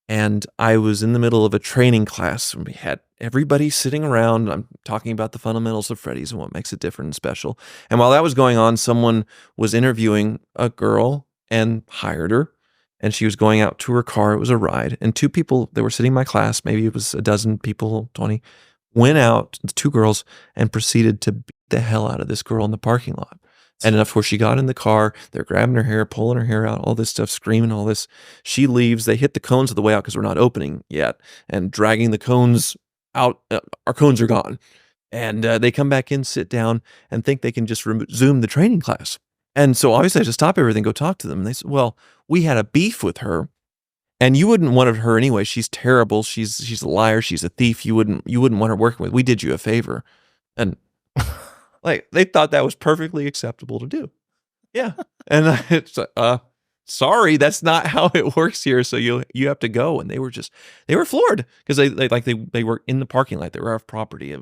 S2: And I was in the middle of a training class, and we had everybody sitting around. I'm talking about the fundamentals of Freddy's and what makes it different and special. And while that was going on, someone was interviewing a girl and hired her. And she was going out to her car. It was a ride. And 2 people that were sitting in my class, maybe it was a dozen people, 20, went out, 2 girls, and proceeded to beat the hell out of this girl in the parking lot. And enough where she got in the car, they're grabbing her hair, pulling her hair out, all this stuff, screaming, all this. She leaves. They hit the cones of the way out because we're not opening yet, and dragging the cones out. Our cones are gone. And they come back in, sit down, and think they can just resume the training class. And so obviously I had to stop everything, go talk to them. And they said, well, we had a beef with her. And you wouldn't want her anyway. She's terrible. She's a liar. She's a thief. You wouldn't want her working with. We did you a favor. And like, they thought that was perfectly acceptable to do. Yeah. And it's sorry, that's not how it works here. So you have to go. And they were floored because they were in the parking lot. They were off property.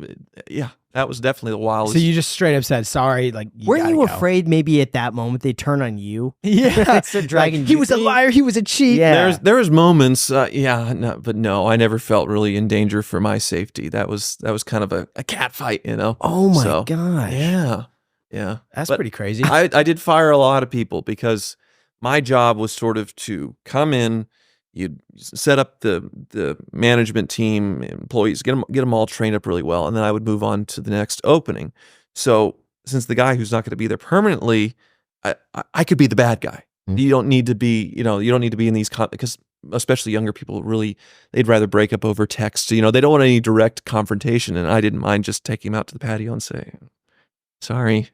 S2: Yeah. That was definitely the wildest.
S3: So you just straight up said, sorry, like,
S1: weren't you afraid maybe at that moment they turn on you?
S3: Yeah.
S1: Start dragging
S3: he was a liar. He was a cheat.
S1: Yeah.
S2: There was moments, but no, I never felt really in danger for my safety. That was kind of a cat fight,
S1: Oh my gosh.
S2: Yeah. Yeah.
S3: That's
S2: But
S3: pretty crazy.
S2: I did fire a lot of people because my job was sort of to come in, you'd set up the management team, employees, get them all trained up really well, and then I would move on to the next opening. So since the guy who's not going to be there permanently, I could be the bad guy. You don't need to be, you don't need to be in these because especially younger people really, they'd rather break up over text. They don't want any direct confrontation, and I didn't mind just taking him out to the patio and saying, sorry.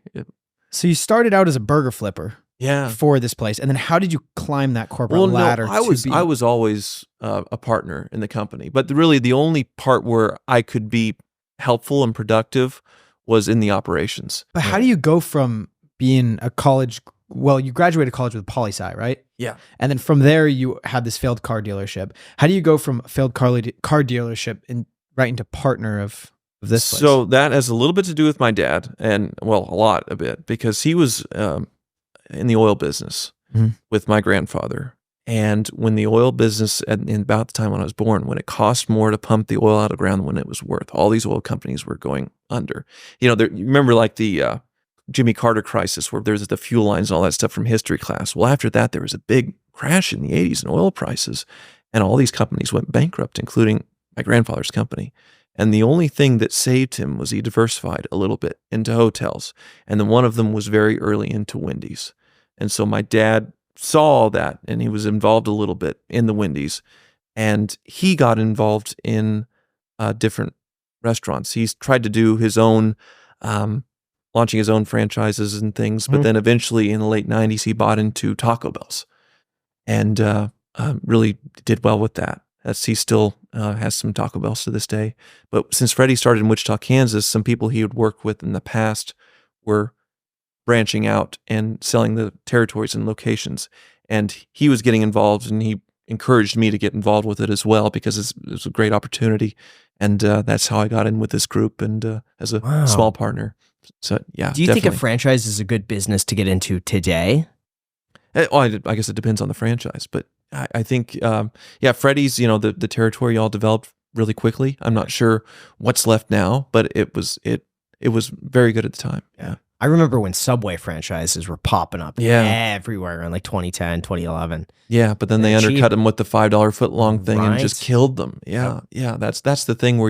S3: So you started out as a burger flipper.
S2: Yeah.
S3: For this place, and then how did you climb that corporate ladder?
S2: No, I was always a partner in the company, but really the only part where I could be helpful and productive was in the operations.
S3: But how do you go from being a college? Well, you graduated college with poli-sci, right?
S2: Yeah.
S3: And then from there, you had this failed car dealership. How do you go from failed car dealership right into partner of this place?
S2: So that has a little bit to do with my dad, and a bit, because he was in the oil business with my grandfather. And when the oil business, in about the time when I was born, when it cost more to pump the oil out of the ground than it was worth, all these oil companies were going under. You remember like the Jimmy Carter crisis where there's the fuel lines and all that stuff from history class. Well, after that, there was a big crash in the 80s in oil prices, and all these companies went bankrupt, including my grandfather's company. And the only thing that saved him was he diversified a little bit into hotels. And then one of them was very early into Wendy's. And so my dad saw that, and he was involved a little bit in the Wendy's. And he got involved in different restaurants. He's tried to do his own, launching his own franchises and things. But then eventually in the late 90s, he bought into Taco Bell's and really did well with that. He still has some Taco Bells to this day. But since Freddie started in Wichita, Kansas, some people he had worked with in the past were branching out and selling the territories and locations. And he was getting involved, and he encouraged me to get involved with it as well because it was a great opportunity. And that's how I got in with this group and as a small partner. So, yeah.
S1: Do you think a franchise is a good business to get into today?
S2: I guess it depends on the franchise, but I think, Freddie's, the territory all developed really quickly. I'm not sure what's left now, but it was very good at the time. Yeah.
S1: I remember when Subway franchises were popping up everywhere in like 2010, 2011.
S2: Yeah, but then they undercut them with the $5 foot long thing and just killed them. Yeah. That's the thing where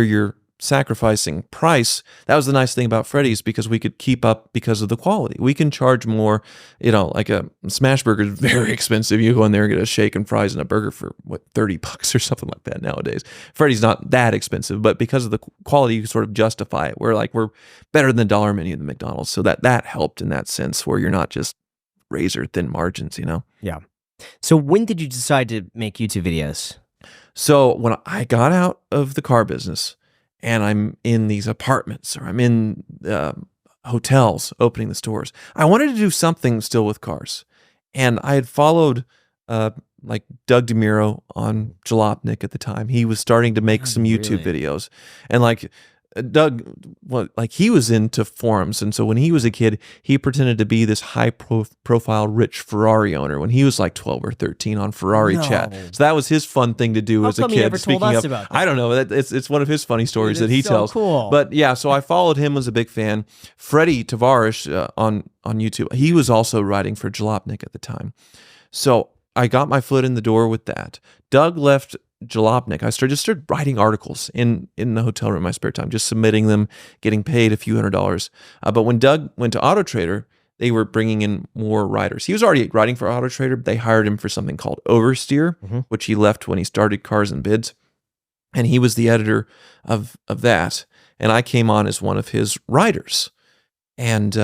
S2: you're sacrificing price. That was the nice thing about Freddy's because we could keep up because of the quality. We can charge more, like a smash burger is very expensive. You go in there and get a shake and fries and a burger for $30 or something like that nowadays. Freddy's not that expensive, but because of the quality, you can sort of justify it. We're better than the dollar menu than McDonald's. So that helped in that sense where you're not just razor thin margins,
S1: Yeah. So when did you decide to make YouTube videos?
S2: So when I got out of the car business, and I'm in these apartments or I'm in hotels opening the stores, I wanted to do something still with cars. And I had followed like Doug DeMuro on Jalopnik at the time. He was starting to make some YouTube videos. And like Doug, he was into forums. And so when he was a kid, he pretended to be this high profile rich Ferrari owner when he was like 12 or 13 on Ferrari chat. So that was his fun thing to do as a kid.
S1: He never told us about that?
S2: I don't know. It's one of his funny stories that he tells.
S1: Cool.
S2: But yeah, so I followed him, was a big fan. Freddie Tavares on YouTube, he was also writing for Jalopnik at the time. So I got my foot in the door with that. Doug left Jalopnik. I started writing articles in the hotel room in my spare time, just submitting them, getting paid a few $100s. But when Doug went to Auto Trader, they were bringing in more writers. He was already writing for Auto Trader, but they hired him for something called Oversteer, which he left when he started Cars and Bids. And he was the editor of that. And I came on as one of his writers. And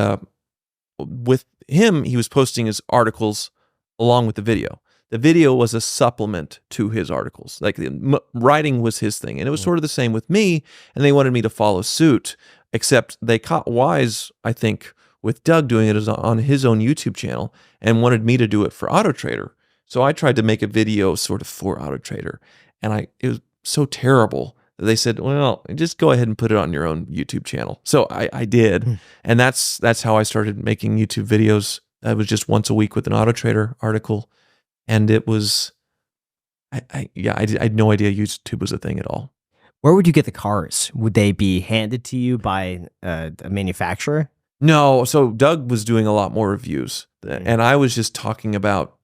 S2: with him, he was posting his articles along with the video. The video was a supplement to his articles. Like the writing was his thing. And it was sort of the same with me. And they wanted me to follow suit, except they caught wise, I think, with Doug doing it on his own YouTube channel and wanted me to do it for Auto Trader. So I tried to make a video sort of for Auto Trader. And it was so terrible that they said, well, just go ahead and put it on your own YouTube channel. So I did. And that's how I started making YouTube videos. It was just once a week with an Auto Trader article. And it was, I had no idea YouTube was a thing at all.
S1: Where would you get the cars? Would they be handed to you by a manufacturer?
S2: No, so Doug was doing a lot more reviews, and I was just talking about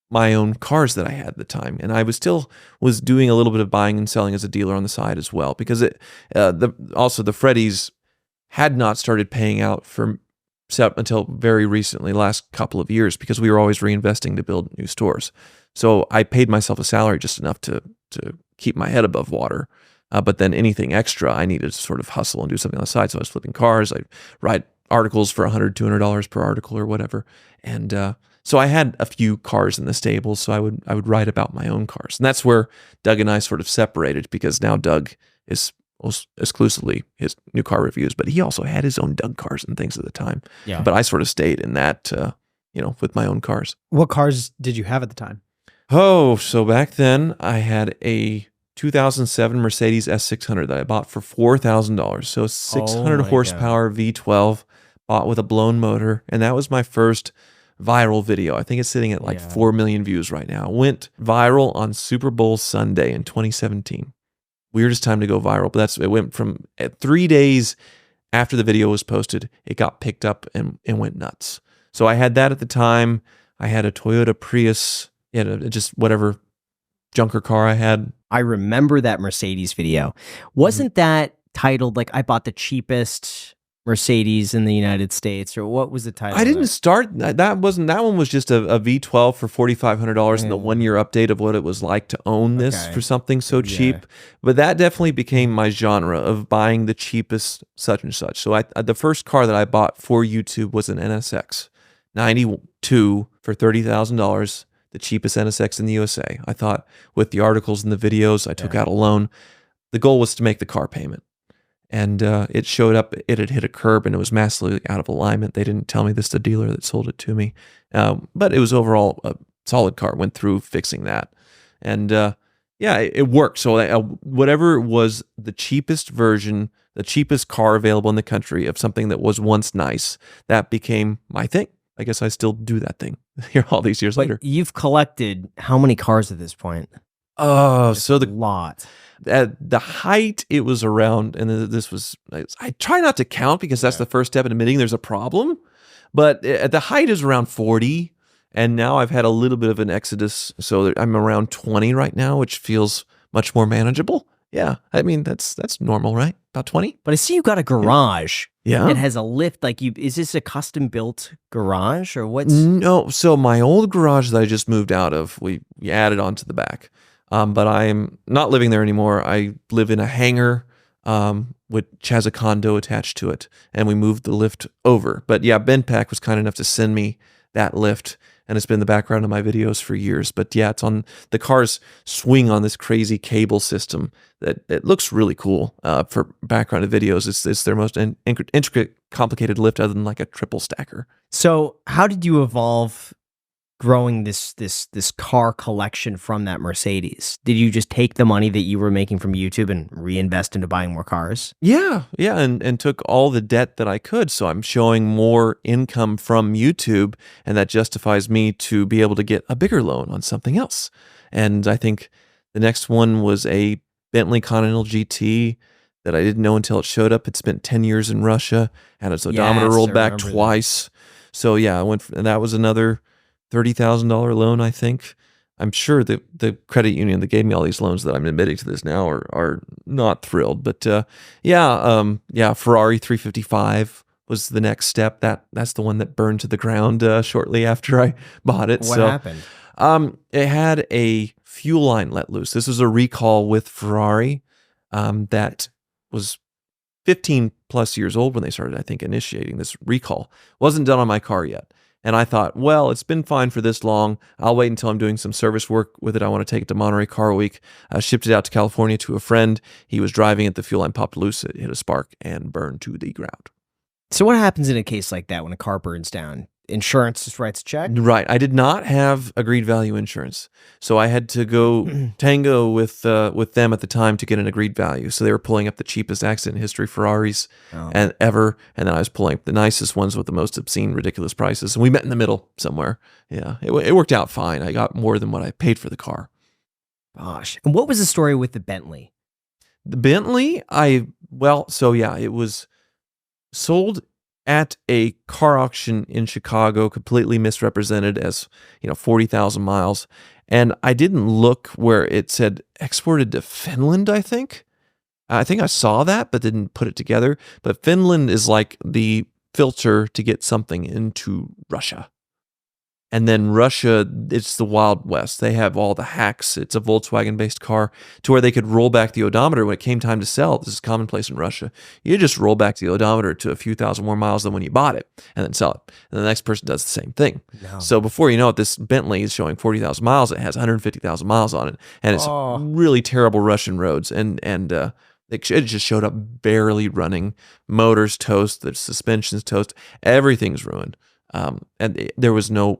S2: my own cars that I had at the time, and I was doing a little bit of buying and selling as a dealer on the side as well, because the Freddies had not started paying out until very recently, last couple of years, because we were always reinvesting to build new stores. So I paid myself a salary just enough to keep my head above water. But then anything extra, I needed to sort of hustle and do something on the side. So I was flipping cars. I'd write articles for $100, $200 per article or whatever. And so I had a few cars in the stable. So I would write about my own cars. And that's where Doug and I sort of separated, because now Doug is exclusively his new car reviews, but he also had his own Doug cars and things at the time.
S3: Yeah.
S2: But I sort of stayed in that, with my own cars.
S3: What cars did you have at the time?
S2: Oh, so back then I had a 2007 Mercedes S600 that I bought for $4,000. So 600 horsepower V12 bought with a blown motor. And that was my first viral video. I think it's sitting at 4 million views right now. It went viral on Super Bowl Sunday in 2017. Weirdest time to go viral, but it went from 3 days after the video was posted, it got picked up and went nuts. So I had that at the time. I had a Toyota Prius, just whatever junker car I had.
S1: I remember that Mercedes video. Wasn't that titled like I bought the cheapest Mercedes in the United States, or what was the title?
S2: I didn't start that one was just a V12 for $4,500 and the 1 year update of what it was like to own this for something so cheap. But that definitely became my genre of buying the cheapest such and such. So the first car that I bought for YouTube was an NSX 92 for $30,000. The cheapest NSX in the USA. I thought with the articles and the videos, I took out a loan. The goal was to make the car payment. And it showed up, it had hit a curb and it was massively out of alignment. They didn't tell me this, the dealer that sold it to me. But it was overall a solid car, went through fixing that. And it worked. So whatever was the cheapest version, the cheapest car available in the country of something that was once nice, that became my thing. I guess I still do that thing here all these years later.
S1: You've collected how many cars at this point?
S2: Oh, so the
S1: lot.
S2: At the height, it was around, and this was, I try not to count because that's the first step in admitting there's a problem. But at the height is around 40, and now I've had a little bit of an exodus. So I'm around 20 right now, which feels much more manageable. Yeah, I mean, that's normal, right? About 20?
S1: But I see you got a garage.
S2: Yeah.
S1: It has a lift. Is this a custom built garage or what's?
S2: No, so my old garage that I just moved out of, we added onto the back. But I'm not living there anymore. I live in a hangar, which has a condo attached to it, and we moved the lift over. But yeah, BenPack was kind enough to send me that lift, and it's been in the background of my videos for years. But yeah, it's on the cars swing on this crazy cable system that it looks really cool for background of videos. It's their most intricate, complicated lift other than like a triple stacker.
S1: So how did you evolve growing this car collection from that Mercedes? Did you just take the money that you were making from YouTube and reinvest into buying more cars?
S2: Yeah, and took all the debt that I could. So I'm showing more income from YouTube, and that justifies me to be able to get a bigger loan on something else. And I think the next one was a Bentley Continental GT that I didn't know until it showed up. It spent 10 years in Russia, and its odometer rolled back twice. So yeah, and that was another $30,000 loan, I think. I'm sure that the credit union that gave me all these loans that I'm admitting to this now are not thrilled. But Ferrari 355 was the next step. That's the one that burned to the ground shortly after I bought it.
S1: What happened?
S2: It had a fuel line let loose. This was a recall with Ferrari that was 15 plus years old when they started, I think, initiating this recall. Wasn't done on my car yet. And I thought, well, it's been fine for this long. I'll wait until I'm doing some service work with it. I want to take it to Monterey Car Week. Shipped it out to California to a friend. He was driving it. The fuel line popped loose. It hit a spark and burned to the ground.
S1: So what happens in a case like that when a car burns down? Insurance just writes a check?
S2: Right. I did not have agreed value insurance. So I had to go tango with them at the time to get an agreed value. So they were pulling up the cheapest accident history Ferraris ever. And then I was pulling up the nicest ones with the most obscene, ridiculous prices. And we met in the middle somewhere. Yeah. It worked out fine. I got more than what I paid for the car.
S1: Gosh. And what was the story with the Bentley?
S2: The Bentley, it was sold at a car auction in Chicago, completely misrepresented as 40,000 miles. And I didn't look where it said exported to Finland, I think. I think I saw that, but didn't put it together. But Finland is like the filter to get something into Russia. And then Russia, it's the Wild West. They have all the hacks. It's a Volkswagen-based car to where they could roll back the odometer when it came time to sell. This is commonplace in Russia. You just roll back the odometer to a few thousand more miles than when you bought it and then sell it. And the next person does the same thing. No. So before you know it, this Bentley is showing 40,000 miles. It has 150,000 miles on it. And it's really terrible Russian roads. And it just showed up barely running. Motors toast, the suspension's toast. Everything's ruined. And there was no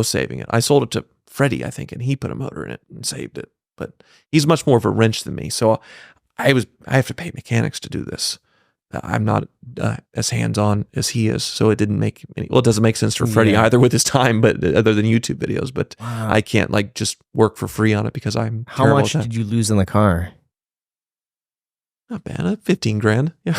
S2: saving it. I sold it to Freddie, I think, and he put a motor in it and saved it. But he's much more of a wrench than me, so I have to pay mechanics to do this. I'm not as hands-on as he is, so it didn't make any. Well, it doesn't make sense for Freddie either with his time, but other than YouTube videos. But I can't just work for free on it because I'm.
S1: How much did you lose in the car?
S2: Not bad. 15 grand. Yeah.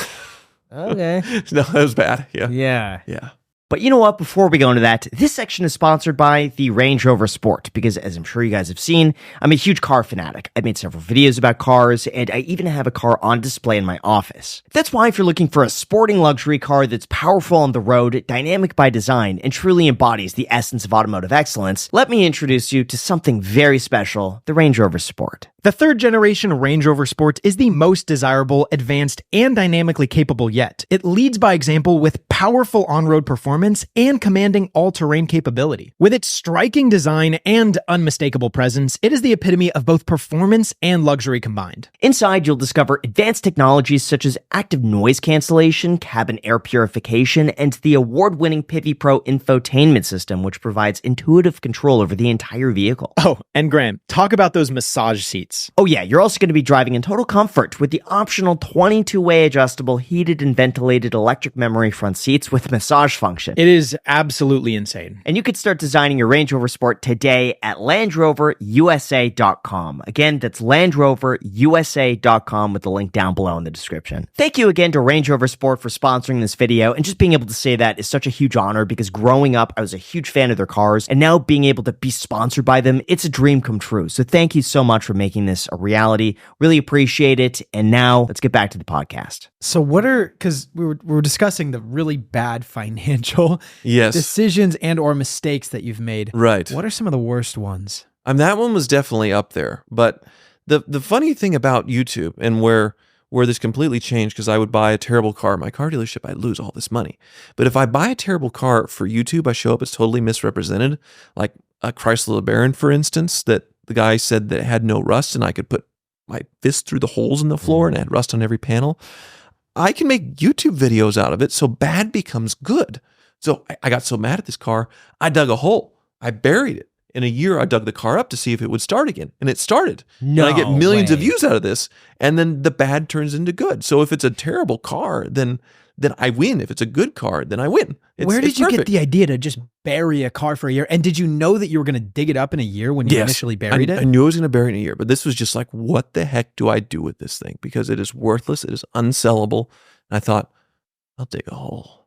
S1: Okay.
S2: No, that was bad. Yeah.
S1: Yeah. But you know what? Before we go into that, this section is sponsored by the Range Rover Sport because, as I'm sure you guys have seen, I'm a huge car fanatic. I've made several videos about cars, and I even have a car on display in my office. That's why if you're looking for a sporting luxury car that's powerful on the road, dynamic by design, and truly embodies the essence of automotive excellence, let me introduce you to something very special, the Range Rover Sport.
S3: The third generation Range Rover Sport is the most desirable, advanced, and dynamically capable yet. It leads by example with powerful on-road performance and commanding all-terrain capability. With its striking design and unmistakable presence, it is the epitome of both performance and luxury combined.
S1: Inside, you'll discover advanced technologies such as active noise cancellation, cabin air purification, and the award-winning Pivi Pro infotainment system, which provides intuitive control over the entire vehicle.
S3: Oh, and Graham, talk about those massage seats.
S1: Oh yeah, you're also going to be driving in total comfort with the optional 22-way adjustable heated and ventilated electric memory front seats with massage function.
S3: It is absolutely insane.
S1: And you could start designing your Range Rover Sport today at LandRoverUSA.com. Again, that's LandRoverUSA.com with the link down below in the description. Thank you again to Range Rover Sport for sponsoring this video, and just being able to say that is such a huge honor because growing up, I was a huge fan of their cars, and now being able to be sponsored by them, it's a dream come true. So thank you so much for making this a reality. Really appreciate it. And now let's get back to the podcast.
S4: So because we were discussing the really bad financial decisions and or mistakes that you've made.
S2: Right.
S4: What are some of the worst ones?
S2: That one was definitely up there. But the funny thing about YouTube and where this completely changed, because I would buy a terrible car at my car dealership, I'd lose all this money. But if I buy a terrible car for YouTube, I show up as totally misrepresented, like a Chrysler LeBaron, for instance, that the guy said that it had no rust and I could put my fist through the holes in the floor and it had rust on every panel. I can make YouTube videos out of it, so bad becomes good. So I got so mad at this car, I dug a hole. I buried it. In a year, I dug the car up to see if it would start again, and it started.
S1: No
S2: and I get millions
S1: way.
S2: of views out of this, and then the bad turns into good. So if it's a terrible car, then I win. If it's a good car, then I win.
S4: Where did you get the idea to just bury a car for a year? And did you know that you were going to dig it up in a year when you initially buried it?
S2: I knew I was going to bury it in a year, but this was just like, what the heck do I do with this thing? Because it is worthless. It is unsellable. And I thought, I'll dig a hole.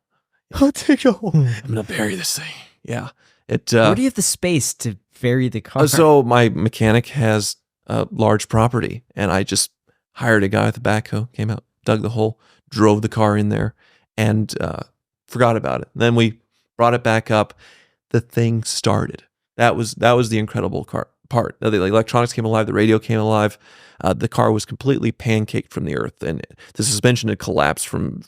S2: I'm going to bury this thing. Yeah.
S1: Where do you have the space to bury the car?
S2: So my mechanic has a large property, and I just hired a guy with a backhoe, came out, dug the hole, drove the car in there, and forgot about it. Then we brought it back up. The thing started. That was the incredible part. The electronics came alive. The radio came alive. The car was completely pancaked from the earth, and the suspension had collapsed from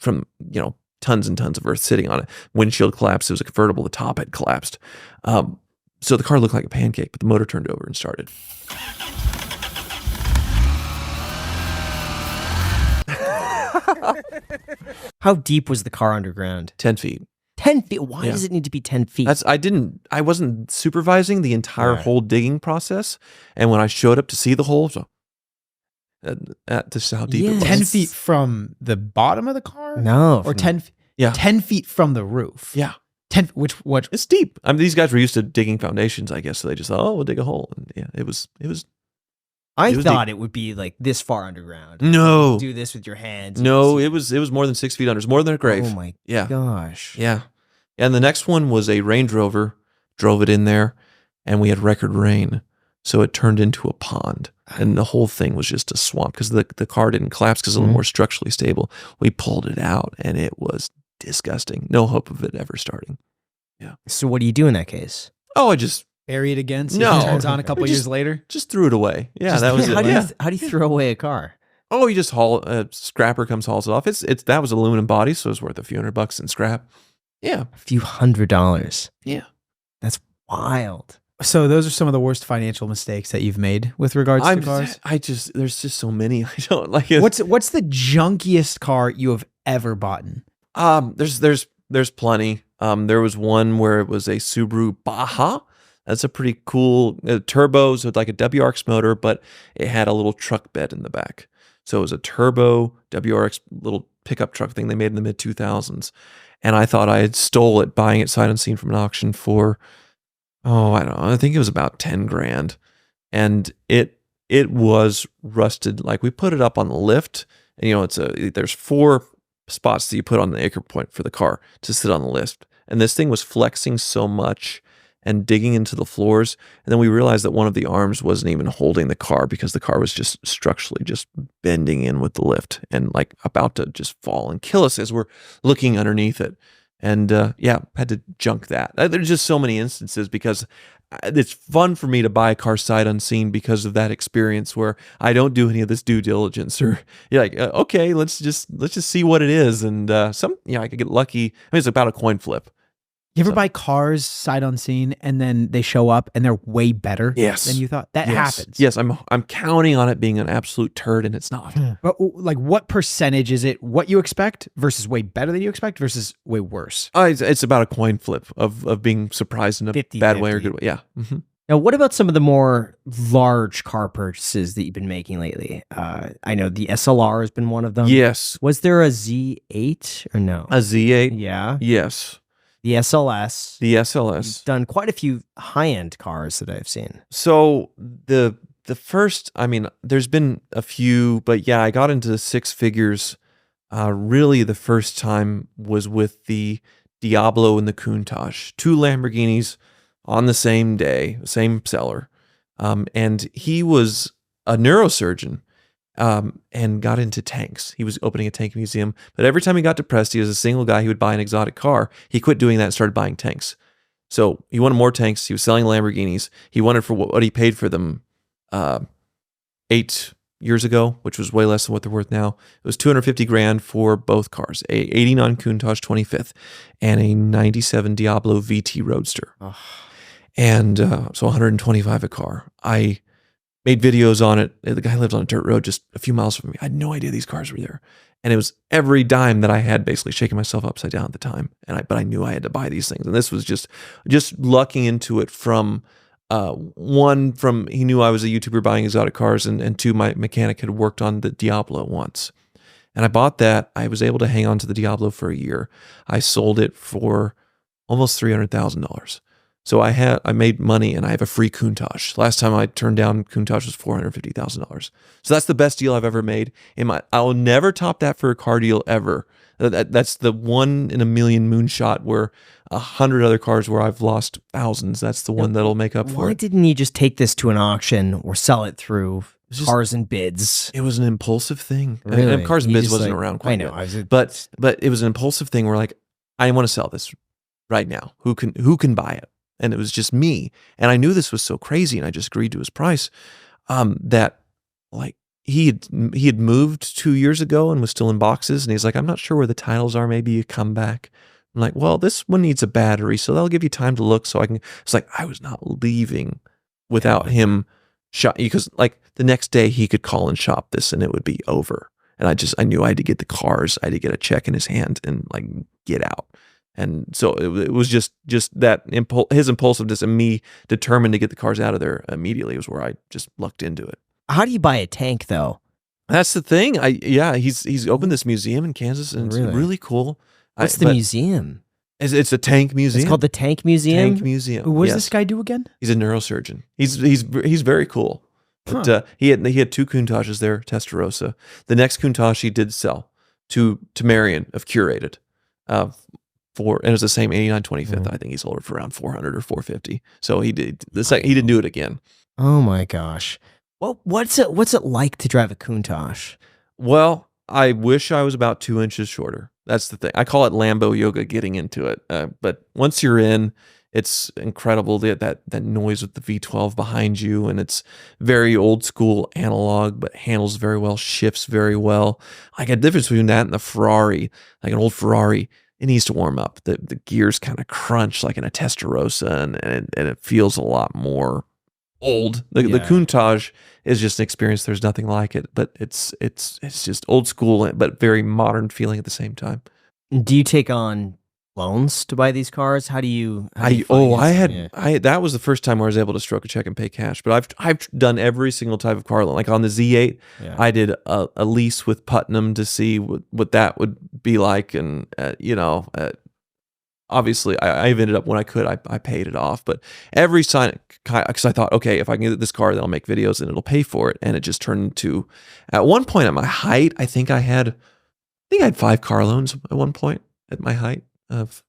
S2: tons and tons of earth sitting on it. Windshield collapsed. It was a convertible. The top had collapsed. So the car looked like a pancake, but the motor turned over and started.
S1: How deep was the car underground?
S2: 10 feet.
S1: 10 feet? Why does it need to be 10 feet?
S2: I wasn't supervising the entire whole digging process. And when I showed up to see the hole, this is how deep it was.
S4: 10 feet from the bottom of the car?
S1: No.
S4: Or 10 feet from the roof?
S2: Yeah.
S4: 10, what?
S2: It's deep. I mean, these guys were used to digging foundations, I guess. So they just thought, we'll dig a hole. And yeah, it was
S1: I thought it would be like this far underground.
S2: No.
S1: Do this with your hands.
S2: No, it was more than 6 feet under. It was more than a grave.
S1: Oh my gosh.
S2: Yeah. And the next one was a Range Rover. Drove it in there, and we had record rain. So it turned into a pond, and the whole thing was just a swamp because the car didn't collapse because it was a little more structurally stable. We pulled it out, and it was disgusting. No hope of it ever starting. Yeah.
S1: So what do you do in that case?
S2: Oh, I just
S4: Bury it again. See
S2: No.
S4: if it turns on a couple years later.
S2: just threw it away. Yeah, that was it.
S1: How do you throw away a car?
S2: Oh, you just haul. A scrapper comes hauls it off. It's that was aluminum body, so it was worth a few $100 in scrap. Yeah,
S1: A few $100.
S2: yeah.
S1: That's wild.
S4: So those are some of the worst financial mistakes that you've made with regards to cars.
S2: There's just so many. I don't like it.
S4: What's the junkiest car you have ever bought?
S2: There's plenty. There was one where it was a Subaru Baja. That's a pretty cool turbo, so it's like a WRX motor, but it had a little truck bed in the back. So it was a turbo WRX little pickup truck thing they made in the mid 2000s. And I thought I had stole it, buying it sight unseen from an auction for, I don't know, I think it was about 10 grand. And it was rusted. Like, we put it up on the lift, and there's 4 spots that you put on the anchor point for the car to sit on the lift. And this thing was flexing so much and digging into the floors. And then we realized that one of the arms wasn't even holding the car because the car was just structurally just bending in with the lift and like about to just fall and kill us as we're looking underneath it. And had to junk that. There's just so many instances because it's fun for me to buy a car sight unseen because of that experience where I don't do any of this due diligence, or you're like, okay, let's just see what it is. And I could get lucky. I mean, it's about a coin flip.
S4: You ever buy cars sight unseen and then they show up and they're way better than you thought? That happens.
S2: Yes, I'm counting on it being an absolute turd, and it's not.
S4: But like, what percentage is it what you expect versus way better than you expect versus way worse?
S2: It's about a coin flip of being surprised in a
S1: 50,
S2: bad way or good way. Yeah. Mm-hmm.
S1: Now, what about some of the more large car purchases that you've been making lately? I know the SLR has been one of them.
S2: Yes.
S1: Was there a Z8 or no?
S2: A Z8?
S1: Yeah.
S2: Yes.
S1: The SLS.
S2: The SLS.
S1: You've done quite a few high-end cars that I've seen.
S2: So the first, I mean, there's been a few, but yeah, I got into 6 figures. Really, the first time was with the Diablo and the Countach, 2 Lamborghinis on the same day, same seller. And he was a neurosurgeon. And got into tanks. He was opening a tank museum, but every time he got depressed, he was a single guy. He would buy an exotic car. He quit doing that and started buying tanks. So he wanted more tanks. He was selling Lamborghinis. He wanted for what he paid for them 8 years ago, which was way less than what they're worth now. It was 250 grand for both cars, a 89 Countach 25th and a 97 Diablo VT Roadster. And so 125 a car. I made videos on it. The guy lives on a dirt road just a few miles from me. I had no idea these cars were there. And it was every dime that I had basically shaking myself upside down at the time. But I knew I had to buy these things. And this was just lucking into it from one, from he knew I was a YouTuber buying exotic cars, and 2, my mechanic had worked on the Diablo once. And I bought that. I was able to hang on to the Diablo for a year. I sold it for almost $300,000. So I made money, and I have a free Countach. Last time I turned down Countach was $450,000. So that's the best deal I've ever made. I'll never top that for a car deal ever. That's the 1 in a million moonshot where 100 other cars where I've lost thousands. That's the one that'll make up for
S1: Why
S2: it.
S1: didn't you just take this to an auction or sell it through Cars and Bids?
S2: It was an impulsive thing.
S1: Really?
S2: And Cars and
S1: You
S2: Bids
S1: just,
S2: wasn't
S1: like,
S2: around quite
S1: I know.
S2: yet. But it was an impulsive thing where like, I want to sell this right now. Who can buy it? And it was just me. And I knew this was so crazy, and I just agreed to his price. That like he had moved 2 years ago and was still in boxes. And he's like, I'm not sure where the titles are. Maybe you come back. I'm like, well, this one needs a battery, so that'll give you time to look. So I can. It's like I was not leaving without him shop, because like the next day he could call and shop this, and it would be over. And I knew I had to get the cars. I had to get a check in his hand and like get out. And so it was just that his impulsiveness and me determined to get the cars out of there immediately was where I just lucked into it.
S1: How do you buy a tank, though?
S2: That's the thing. He's opened this museum in Kansas, and it's really cool.
S1: What's the museum?
S2: It's a tank museum.
S1: It's called the Tank Museum?
S2: Tank Museum.
S4: What does this guy do again?
S2: He's a neurosurgeon. He's very cool. But he had two Countaches there, Testarossa. The next Countach he did sell to Marion of Curated, and it was the same 89 25th. I think he sold it for around 400 or 450. So he did he didn't do it again.
S1: Oh my gosh. Well, what's it like to drive a Countach?
S2: Well, I wish I was about 2 inches shorter. That's the thing. I call it Lambo yoga getting into it. But once you're in, it's incredible that noise with the V12 behind you, and it's very old school analog, but handles very well, shifts very well. Like a difference between that and the Ferrari, like an old Ferrari, it needs to warm up. The gears kind of crunch like in a Testarossa, and it feels a lot more old. The Countach is just an experience. There's nothing like it, but it's just old school, but very modern feeling at the same time.
S1: Do you take on loans to buy these cars? How do you
S2: that was the first time where I was able to stroke a check and pay cash. But I've done every single type of car loan. Like on the Z8, I did a lease with Putnam to see what that would be like, and obviously I've ended up, when I could, I paid it off. But every sign, because I thought, okay, if I can get this car, then I'll make videos and it'll pay for it. And it just turned into, at one point at my height, I think I had 5 car loans at one point at my height of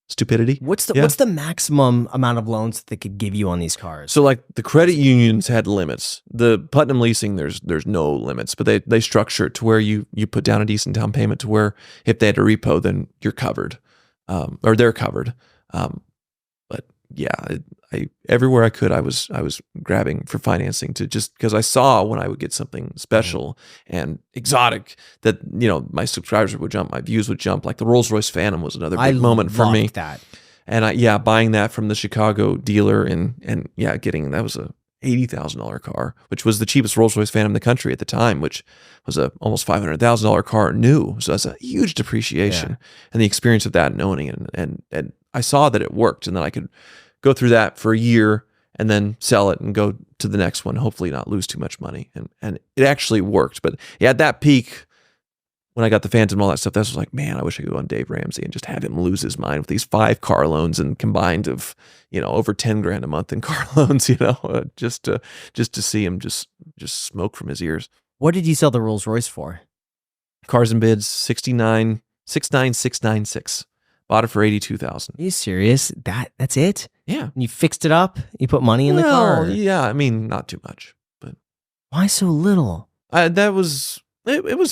S2: stupidity.
S1: What's the maximum amount of loans that they could give you on these cars?
S2: So like the credit unions had limits. The Putnam leasing, there's no limits, but they structure it to where you put down a decent down payment to where if they had a repo, then you're covered, or they're covered. But yeah, everywhere I could, I was grabbing for financing, to just because I saw when I would get something special and exotic that my subscribers would jump, my views would jump. Like the Rolls-Royce Phantom was another big moment for me.
S1: That.
S2: And buying that from the Chicago dealer and getting, that was a $80,000 car, which was the cheapest Rolls-Royce Phantom in the country at the time, which was a almost $500,000 car new. So that's a huge depreciation, and the experience of that and owning it, and I saw that it worked, and then I could go through that for a year and then sell it and go to the next one, hopefully not lose too much money. And it actually worked. But at that peak, when I got the Phantom and all that stuff, that was like, man, I wish I could go on Dave Ramsey and just have him lose his mind with these 5 car loans and combined of, over 10 grand a month in car loans, just to see him just smoke from his ears.
S1: What did you sell the Rolls-Royce for?
S2: Cars and Bids, 69696. Bought it for $82,000.
S1: Are you serious? That's it?
S2: Yeah.
S1: And you fixed it up? You put money in the car?
S2: Yeah. I mean, not too much, but
S1: why so little?
S2: It was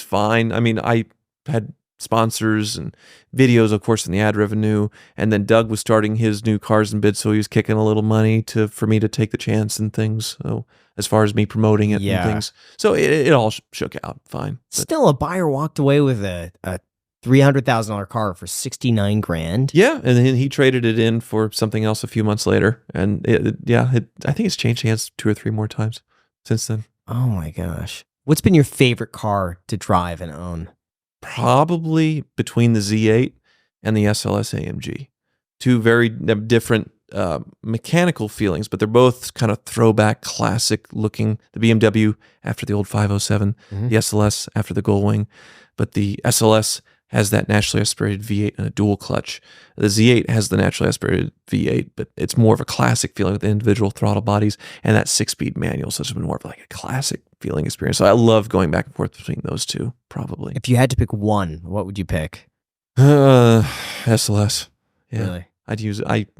S2: fine. I mean, I had sponsors and videos, of course, in the ad revenue, and then Doug was starting his new Cars and Bids, so he was kicking a little money for me to take the chance and things. So as far as me promoting it and things, so it all shook out fine.
S1: Still, a buyer walked away with a $300,000 car for 69 grand.
S2: Yeah, and then he traded it in for something else a few months later, and I think it's changed hands 2 or 3 more times since then.
S1: Oh my gosh. What's been your favorite car to drive and own?
S2: Probably between the Z8 and the SLS AMG. 2 very different mechanical feelings, but they're both kind of throwback, classic looking. The BMW after the old 507, the SLS after the Gullwing, but the SLS has that naturally aspirated V8 and a dual clutch. The Z8 has the naturally aspirated V8, but it's more of a classic feeling with the individual throttle bodies and that 6-speed manual. So it's been more of like a classic feeling experience. So I love going back and forth between those 2, probably.
S1: If you had to pick one, what would you pick?
S2: SLS. Yeah.
S1: Really?
S2: I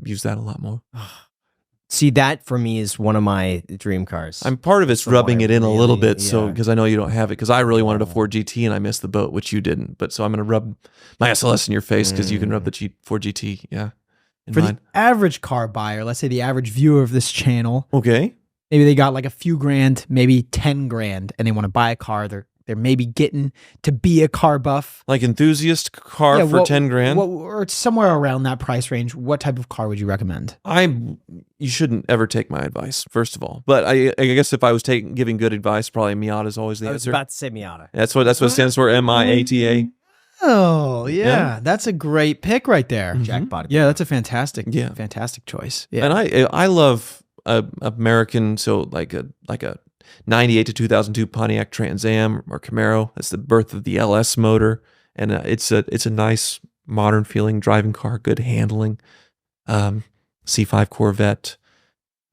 S2: use that a lot more.
S1: See, that for me is one of my dream cars.
S2: I'm part of it's rubbing it in a little bit, so because I know you don't have it. Because I really wanted a Ford GT and I missed the boat, which you didn't. But so I'm going to rub my SLS in your face because you can rub the Ford GT. Yeah.
S4: For the average car buyer, let's say the average viewer of this channel,
S2: okay,
S4: maybe they got like a few grand, maybe 10 grand, and they want to buy a car. They're maybe getting to be a car buff.
S2: Like enthusiast car for 10 grand?
S4: Or somewhere around that price range. What type of car would you recommend?
S2: You shouldn't ever take my advice, first of all. But I guess if I was giving good advice, probably Miata is always the answer.
S1: I was about to say Miata.
S2: That's what it stands for, MIATA.
S4: Oh, yeah. That's a great pick right there.
S1: Jackpot.
S4: Yeah, that's a fantastic choice. Yeah.
S2: And I love American, so like a 98 to 2002 Pontiac Trans Am or Camaro. That's the birth of the LS motor, and it's a nice modern feeling driving car, good handling. C5 Corvette,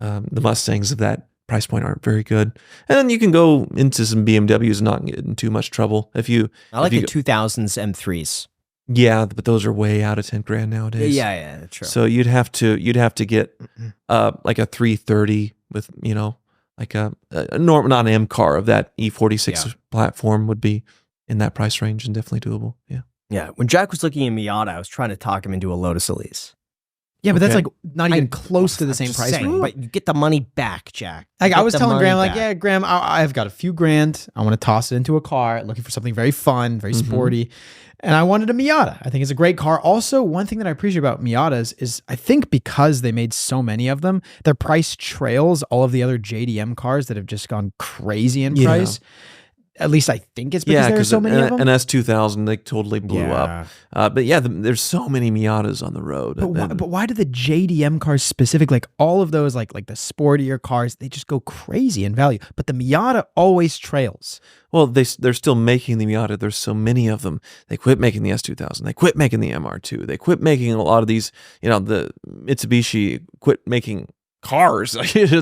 S2: the Mustangs of that price point aren't very good. And then you can go into some BMWs and not get in too much trouble.
S1: I like the 2000s M3s.
S2: Yeah, but those are way out of 10 grand nowadays.
S1: Yeah, true.
S2: So you'd have to get like a 330 with, like a normal, not an M car of that E46 platform would be in that price range and definitely doable. Yeah.
S1: Yeah. When Jack was looking at Miata, I was trying to talk him into a Lotus Elise.
S3: Yeah, but that's like not even close to the same price range.
S1: But you get the money back, Jack.
S3: Like I was telling Graham, like, yeah, Graham, I've got a few grand. I want to toss it into a car, looking for something very fun, very sporty. And I wanted a Miata. I think it's a great car. Also, one thing that I appreciate about Miatas is I think because they made so many of them, their price trails all of the other JDM cars that have just gone crazy in price. At least I think it's because there are so many of them.
S2: An S2000, they totally blew up. But yeah, there's so many Miatas on the road.
S3: But why do the JDM cars specific, like all of those, like the sportier cars, they just go crazy in value? But the Miata always trails.
S2: Well, they're still making the Miata. There's so many of them. They quit making the S2000. They quit making the MR2. They quit making a lot of these, the Mitsubishi quit making cars.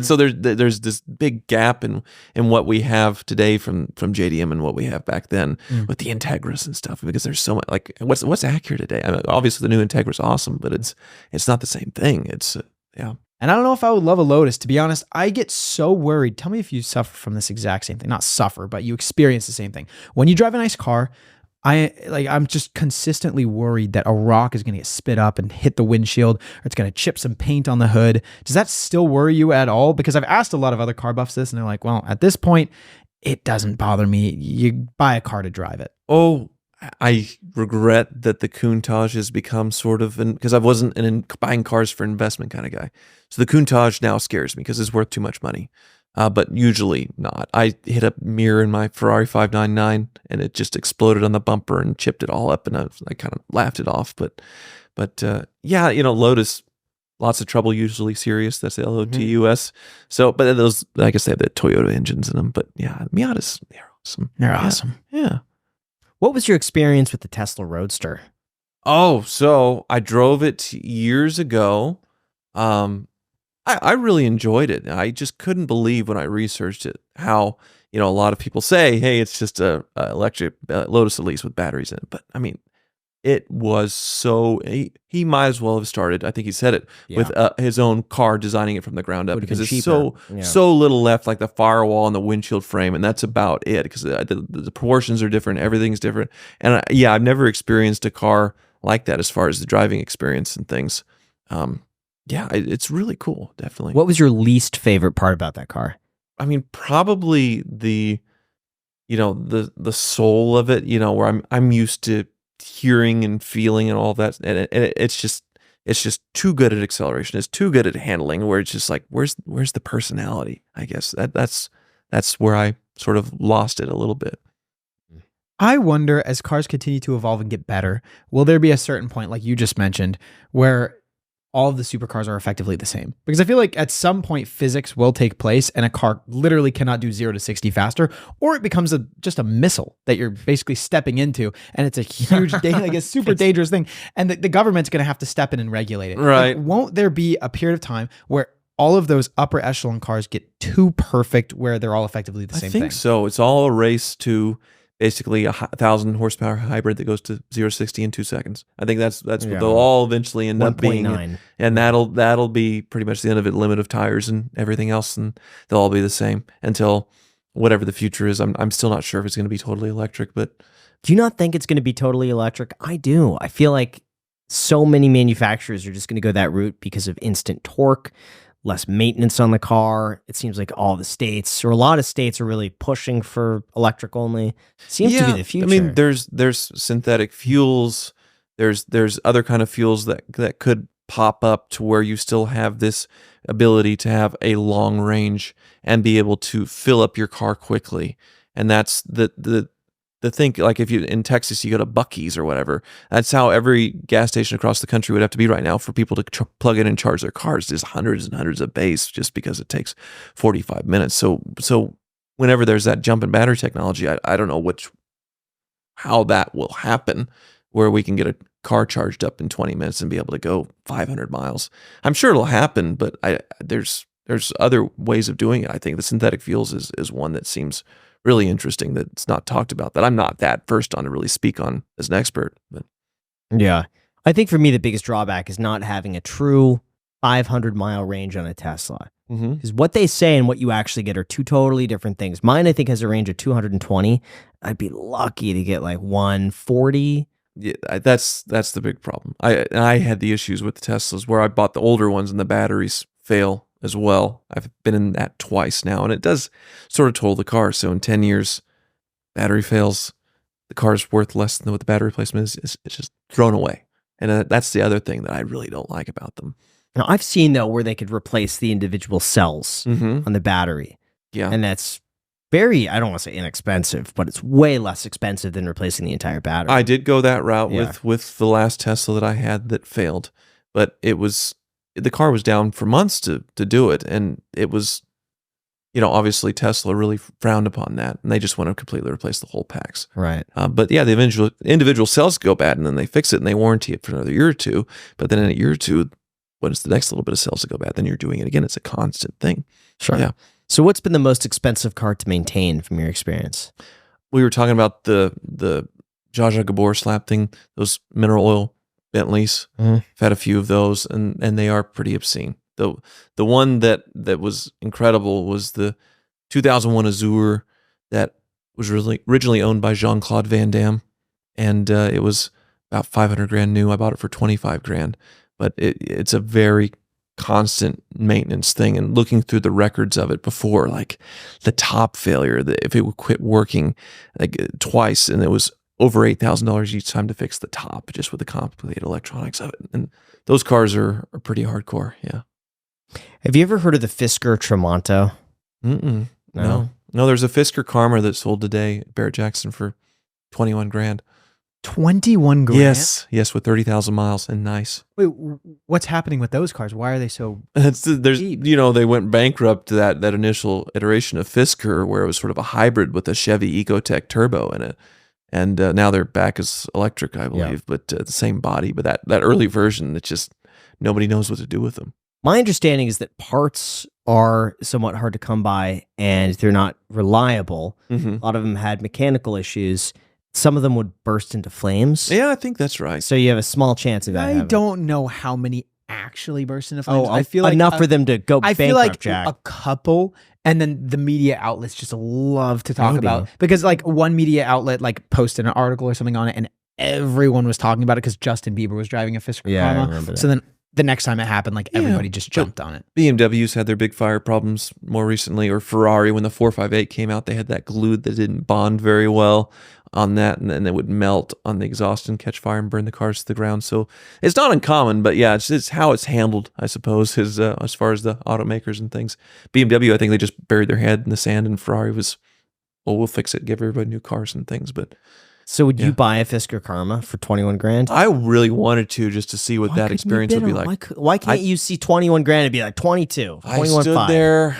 S2: So there's this big gap in what we have today from JDM and what we have back then with the Integras and stuff, because there's so much, like what's Acura today? I mean, obviously the new Integra is awesome, but it's not the same thing. It's
S3: And I don't know if I would love a Lotus. To be honest, I get so worried. Tell me if you suffer from this exact same thing. Not suffer, but you experience the same thing. When you drive a nice car, I'm just consistently worried that a rock is going to get spit up and hit the windshield, or it's going to chip some paint on the hood. Does that still worry you at all? Because I've asked a lot of other car buffs this, and they're like, well, at this point, it doesn't bother me. You buy a car to drive it.
S2: Oh, I regret that the Countach has become sort of, because I wasn't an buying cars for investment kind of guy. So the Countach now scares me because it's worth too much money. But usually not. I hit a mirror in my Ferrari 599 and it just exploded on the bumper and chipped it all up, and I kind of laughed it off. But yeah, Lotus, lots of trouble, usually serious. That's the LOTUS. So, but those, I guess they have the Toyota engines in them. But yeah, Miatas, they're awesome.
S3: They're awesome.
S2: Yeah.
S1: What was your experience with the Tesla Roadster?
S2: Oh, so I drove it years ago. I really enjoyed it. I just couldn't believe when I researched it how, a lot of people say, hey, it's just a electric Lotus Elise with batteries in it. But I mean, it was so, he might as well have started, I think he said it, with his own car, designing it from the ground up, because it's so little left, like the firewall and the windshield frame, and that's about it, because the proportions are different, everything's different. And I've never experienced a car like that as far as the driving experience and things. Yeah, it's really cool, definitely.
S1: What was your least favorite part about that car?
S2: I mean, probably the soul of it, where I'm used to hearing and feeling and all that, and it's just too good at acceleration. It's too good at handling, where it's just like, where's the personality? I guess that's where I sort of lost it a little bit.
S3: I wonder, as cars continue to evolve and get better, will there be a certain point, like you just mentioned, where all of the supercars are effectively the same? Because I feel like at some point physics will take place and a car literally cannot do 0 to 60 faster, or it becomes just a missile that you're basically stepping into, and it's a huge, like a super dangerous thing. And the government's going to have to step in and regulate it.
S2: Right.
S3: Like, won't there be a period of time where all of those upper echelon cars get too perfect where they're all effectively the same thing?
S2: I think so. It's all a race to basically 1,000 horsepower hybrid that goes to 0 to 60 in 2 seconds. I think that's what they'll all eventually end up being, and that'll be pretty much the end of it. Limit of tires and everything else, and they'll all be the same until whatever the future is. I'm still not sure if it's going to be totally electric, but
S1: do you not think it's going to be totally electric? I do. I feel like so many manufacturers are just going to go that route because of instant torque, less maintenance on the car. It seems like all the states, or a lot of states, are really pushing for electric only. Seems to be the future.
S2: I mean, there's synthetic fuels. There's other kind of fuels that could pop up to where you still have this ability to have a long range and be able to fill up your car quickly. And that's the thing. Like if you in Texas, you go to Buc-ee's or whatever. That's how every gas station across the country would have to be right now for people to plug in and charge their cars. There's hundreds and hundreds of bays just because it takes 45 minutes. So whenever there's that jump in battery technology, I don't know how that will happen, where we can get a car charged up in 20 minutes and be able to go 500 miles. I'm sure it'll happen, but there's there's other ways of doing it. I think the synthetic fuels is one that seems really interesting that's not talked about, that I'm not that versed on to really speak on as an expert. But
S1: yeah. I think for me, the biggest drawback is not having a true 500-mile range on a Tesla. Because what they say and what you actually get are two totally different things. Mine, I think, has a range of 220. I'd be lucky to get like 140.
S2: Yeah, that's the big problem. I had the issues with the Teslas where I bought the older ones and the batteries fail as well. I've been in that twice now, and it does sort of toll the car. So in 10 years, battery fails, the car's worth less than what the battery replacement is. It's just thrown away. And that's the other thing that I really don't like about them.
S1: Now, I've seen, though, where they could replace the individual cells on the battery.
S2: Yeah.
S1: And that's very, I don't want to say inexpensive, but it's way less expensive than replacing the entire battery.
S2: I did go that route with the last Tesla that I had that failed, but the car was down for months to do it. And it was, obviously Tesla really frowned upon that, and they just want to completely replace the whole packs.
S1: Right.
S2: But yeah, the individual cells go bad, and then they fix it and they warranty it for another year or two. But then in a year or two, when it's the next little bit of cells that go bad, then you're doing it again. It's a constant thing.
S1: Sure.
S2: Yeah.
S1: So what's been the most expensive car to maintain from your experience?
S2: We were talking about the Zsa Zsa Gabor slap thing, those mineral oil Bentleys. I've had a few of those, and they are pretty obscene. The one that was incredible was the 2001 Azure that was originally owned by Jean-Claude Van Damme, and it was about $500,000 new. I bought it for $25,000, but it's a very constant maintenance thing. And looking through the records of it before, like the top failure, if it would quit working like twice, and it was over $8,000 each time to fix the top, just with the complicated electronics of it. And those cars are pretty hardcore. Yeah.
S1: Have you ever heard of the Fisker Tramonto?
S2: No. There's a Fisker Karma that sold today at Barrett Jackson for $21,000.
S4: 21 grand.
S2: Yes, with 30,000 miles, and nice.
S4: Wait, what's happening with those cars? Why are they so cheap?
S2: They went bankrupt that initial iteration of Fisker where it was sort of a hybrid with a Chevy Ecotec turbo in it, and now they're back as electric, I believe, but the same body. But that early version, it's just nobody knows what to do with them.
S1: My understanding is that parts are somewhat hard to come by, and they're not reliable. A lot of them had mechanical issues. Some of them would burst into flames.
S2: Yeah, I think that's right.
S1: So you have a small chance of that.
S4: I don't know how many actually burst into flames. I feel like
S1: enough for them to go
S4: I
S1: bankrupt,
S4: feel like
S1: Jack.
S4: a couple, and then the media outlets just love to talk about, because like one media outlet like posted an article or something on it, and everyone was talking about it because Justin Bieber was driving a Fisker Karma.
S1: I remember that.
S4: So then the next time it happened, like everybody just jumped on it.
S2: BMW's had their big fire problems more recently, or Ferrari, when the 458 came out, they had that glue that didn't bond very well on that, and then it would melt on the exhaust and catch fire and burn the cars to the ground. So it's not uncommon, but yeah, it's how it's handled, I suppose, as far as the automakers and things. BMW, I think they just buried their head in the sand, and Ferrari was, well, we'll fix it, give everybody new cars and things. But
S1: so would you buy a Fisker Karma for $21,000?
S2: I really wanted to, just to see what that experience would be like.
S1: Why can't you see $21,000 and be like 22?
S2: I stood there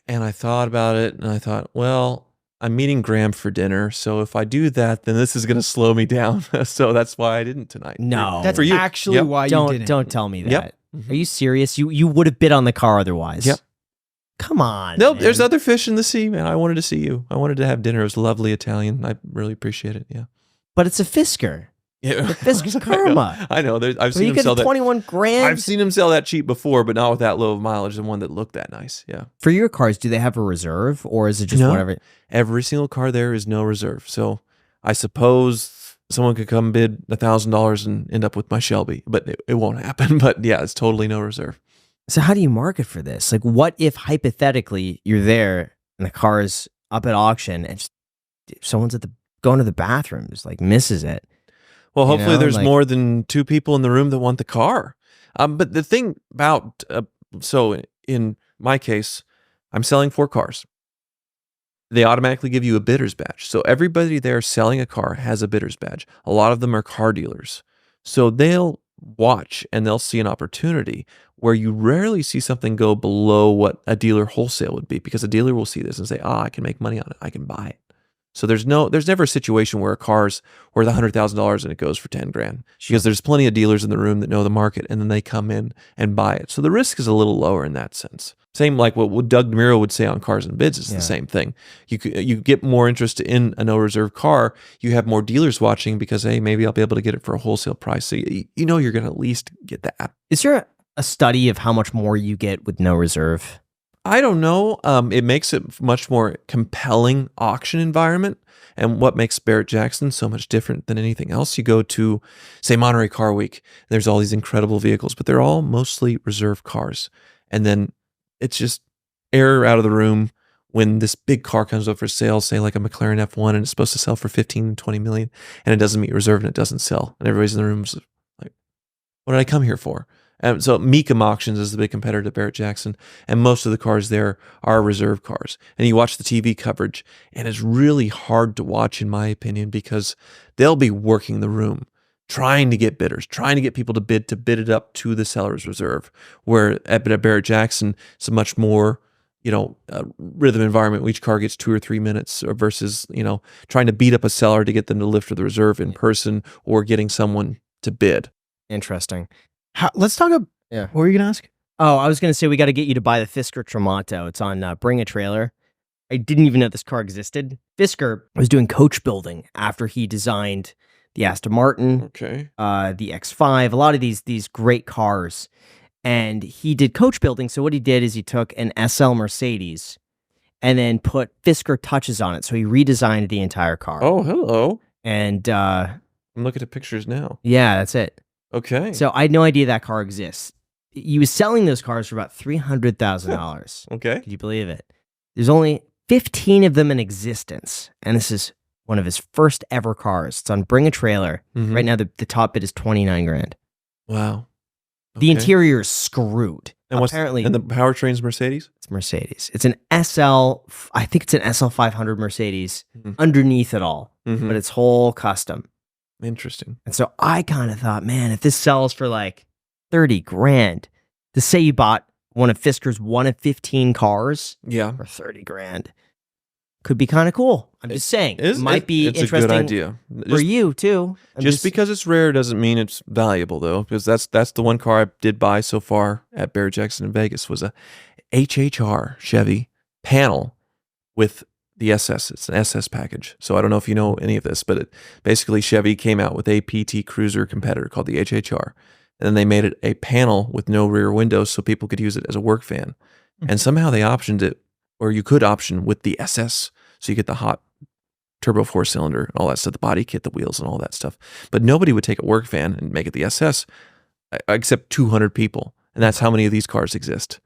S2: and I thought about it, and I thought, well, I'm meeting Graham for dinner, so if I do that, then this is going to slow me down. So that's why I didn't tonight.
S1: No,
S4: that's actually why you didn't.
S1: Don't tell me that. Are you serious? You would have bid on the car otherwise.
S2: Yep.
S1: Come on.
S2: No, there's other fish in the sea, man. I wanted to see you. I wanted to have dinner. It was lovely Italian. I really appreciate it. Yeah.
S1: But it's a Fisker.
S2: Yeah.
S1: The Fisker Karma.
S2: I know. I've seen him sell that.
S1: $21,000.
S2: I've seen him sell that cheap before, but not with that low of mileage and one that looked that nice. Yeah.
S1: For your cars, do they have a reserve, or is it just whatever?
S2: Every single car there is no reserve. So I suppose someone could come bid $1,000 and end up with my Shelby, but it won't happen. But yeah, it's totally no reserve.
S1: So how do you market for this? Like, what if hypothetically you're there and the car is up at auction and just someone's going to the bathroom, just like misses it?
S2: Well, hopefully there's more than two people in the room that want the car. But the thing about, so in my case, I'm selling 4 cars. They automatically give you a bidder's badge. So everybody there selling a car has a bidder's badge. A lot of them are car dealers. So they'll watch and they'll see an opportunity where you rarely see something go below what a dealer wholesale would be, because a dealer will see this and say, I can make money on it. I can buy it. So there's never a situation where a car's worth $100,000 and it goes for 10 grand, because there's plenty of dealers in the room that know the market, and then they come in and buy it. So the risk is a little lower in that sense. Same like what Doug DeMuro would say on Cars and Bids is the same thing. You get more interest in a no reserve car. You have more dealers watching because, hey, maybe I'll be able to get it for a wholesale price. So you know you're going to at least get that.
S1: Is there a study of how much more you get with no reserve?
S2: I don't know. It makes it much more compelling auction environment. And what makes Barrett-Jackson so much different than anything else? You go to, say, Monterey Car Week. There's all these incredible vehicles, but they're all mostly reserve cars. And then it's just air out of the room when this big car comes up for sale, say like a McLaren F1, and it's supposed to sell for 15, 20 million, and it doesn't meet reserve and it doesn't sell. And everybody's in the room like, what did I come here for? And so Mecum Auctions is the big competitor to Barrett-Jackson, and most of the cars there are reserve cars. And you watch the TV coverage, and it's really hard to watch, in my opinion, because they'll be working the room, trying to get bidders, trying to get people to bid it up to the seller's reserve. Where at Barrett-Jackson, it's a much more, rhythm environment where each car gets 2 or 3 minutes, versus, trying to beat up a seller to get them to lift for the reserve in person, or getting someone to bid.
S1: Interesting.
S3: Let's talk about, what were you going to ask?
S1: Oh, I was going to say we got to get you to buy the Fisker Tramato. It's on Bring a Trailer. I didn't even know this car existed. Fisker was doing coach building after he designed the Aston Martin, the X5, a lot of these great cars. And he did coach building. So what he did is he took an SL Mercedes and then put Fisker touches on it. So he redesigned the entire car.
S2: Oh, hello.
S1: And
S2: I'm looking at pictures now.
S1: Yeah, that's it.
S2: Okay.
S1: So I had no idea that car exists. He was selling those cars for about $300,000.
S2: Okay.
S1: Could you believe it? There's only 15 of them in existence. And this is one of his first ever cars. It's on Bring a Trailer.
S2: Mm-hmm.
S1: Right now, the top bid is 29 grand.
S2: Wow. Okay.
S1: The interior is screwed.
S2: And
S1: apparently,
S2: and the powertrain's Mercedes?
S1: It's Mercedes. It's an SL, I think it's an SL 500 Mercedes underneath it all, but it's whole custom.
S2: Interesting.
S1: And so I kind of thought, man, if this sells for like 30 grand, to say you bought one of Fisker's 1 of 15 cars for 30 grand, could be kind of cool. I'm just saying. It might be
S2: it's
S1: interesting
S2: a good idea.
S1: for you too.
S2: Just because it's rare doesn't mean it's valuable, though, because that's the one car I did buy so far at Barrett-Jackson in Vegas was a HHR Chevy panel with the SS. It's an SS package. So I don't know if you know any of this, but basically Chevy came out with a PT Cruiser competitor called the HHR. And then they made it a panel with no rear windows so people could use it as a work van. And somehow they optioned it, or you could option with the SS. So you get the hot turbo 4-cylinder and all that stuff, the body kit, the wheels and all that stuff. But nobody would take a work van and make it the SS except 200 people. And that's how many of these cars exist.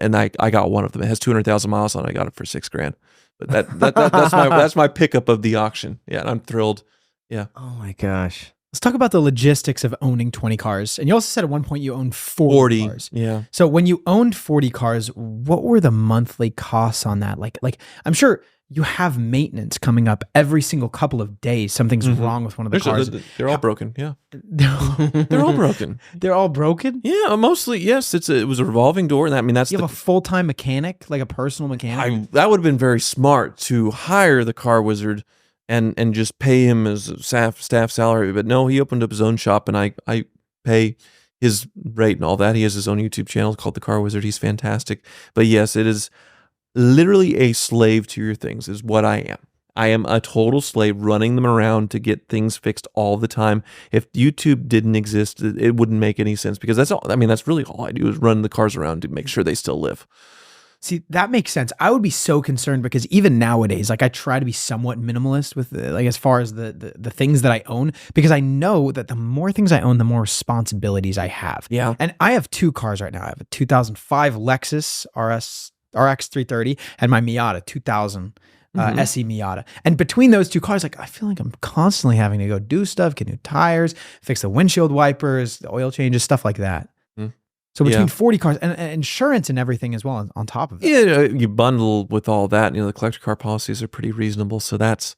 S2: And I got one of them. It has 200,000 miles on it. I got it for $6 grand. But that's my pickup of the auction. Yeah, and I'm thrilled. Yeah.
S1: Oh my gosh.
S3: Let's talk about the logistics of owning 20 cars. And you also said at one point you owned 40 cars.
S2: Yeah.
S3: So when you owned 40 cars, what were the monthly costs on that? Like I'm sure you have maintenance coming up every single couple of days. Something's wrong with one of the cars.
S2: They're all broken. Yeah. They're all broken.
S3: They're all broken?
S2: Yeah, mostly. Yes. It was a revolving door. And that's
S3: you have a full-time mechanic, like a personal mechanic?
S2: That would have been very smart to hire the car wizard and just pay him as a staff salary. But no, he opened up his own shop, and I pay his rate and all that. He has his own YouTube channel called The Car Wizard. He's fantastic. But yes, it is literally a slave to your things is what I am. I am a total slave running them around to get things fixed all the time. If YouTube didn't exist, it wouldn't make any sense, because that's all. That's really all I do is run the cars around to make sure they still live.
S3: See, that makes sense. I would be so concerned because even nowadays, like I try to be somewhat minimalist with as far as the things that I own, because I know that the more things I own, the more responsibilities I have.
S2: Yeah.
S3: And I have 2 cars right now. I have a 2005 Lexus RX 330 and my Miata 2000 SE Miata. And between those 2 cars, like I feel like I'm constantly having to go do stuff, get new tires, fix the windshield wipers, the oil changes, stuff like that. So between 40 cars and insurance and everything as well on top of it.
S2: Yeah, you bundle with all that. The collector car policies are pretty reasonable. So that's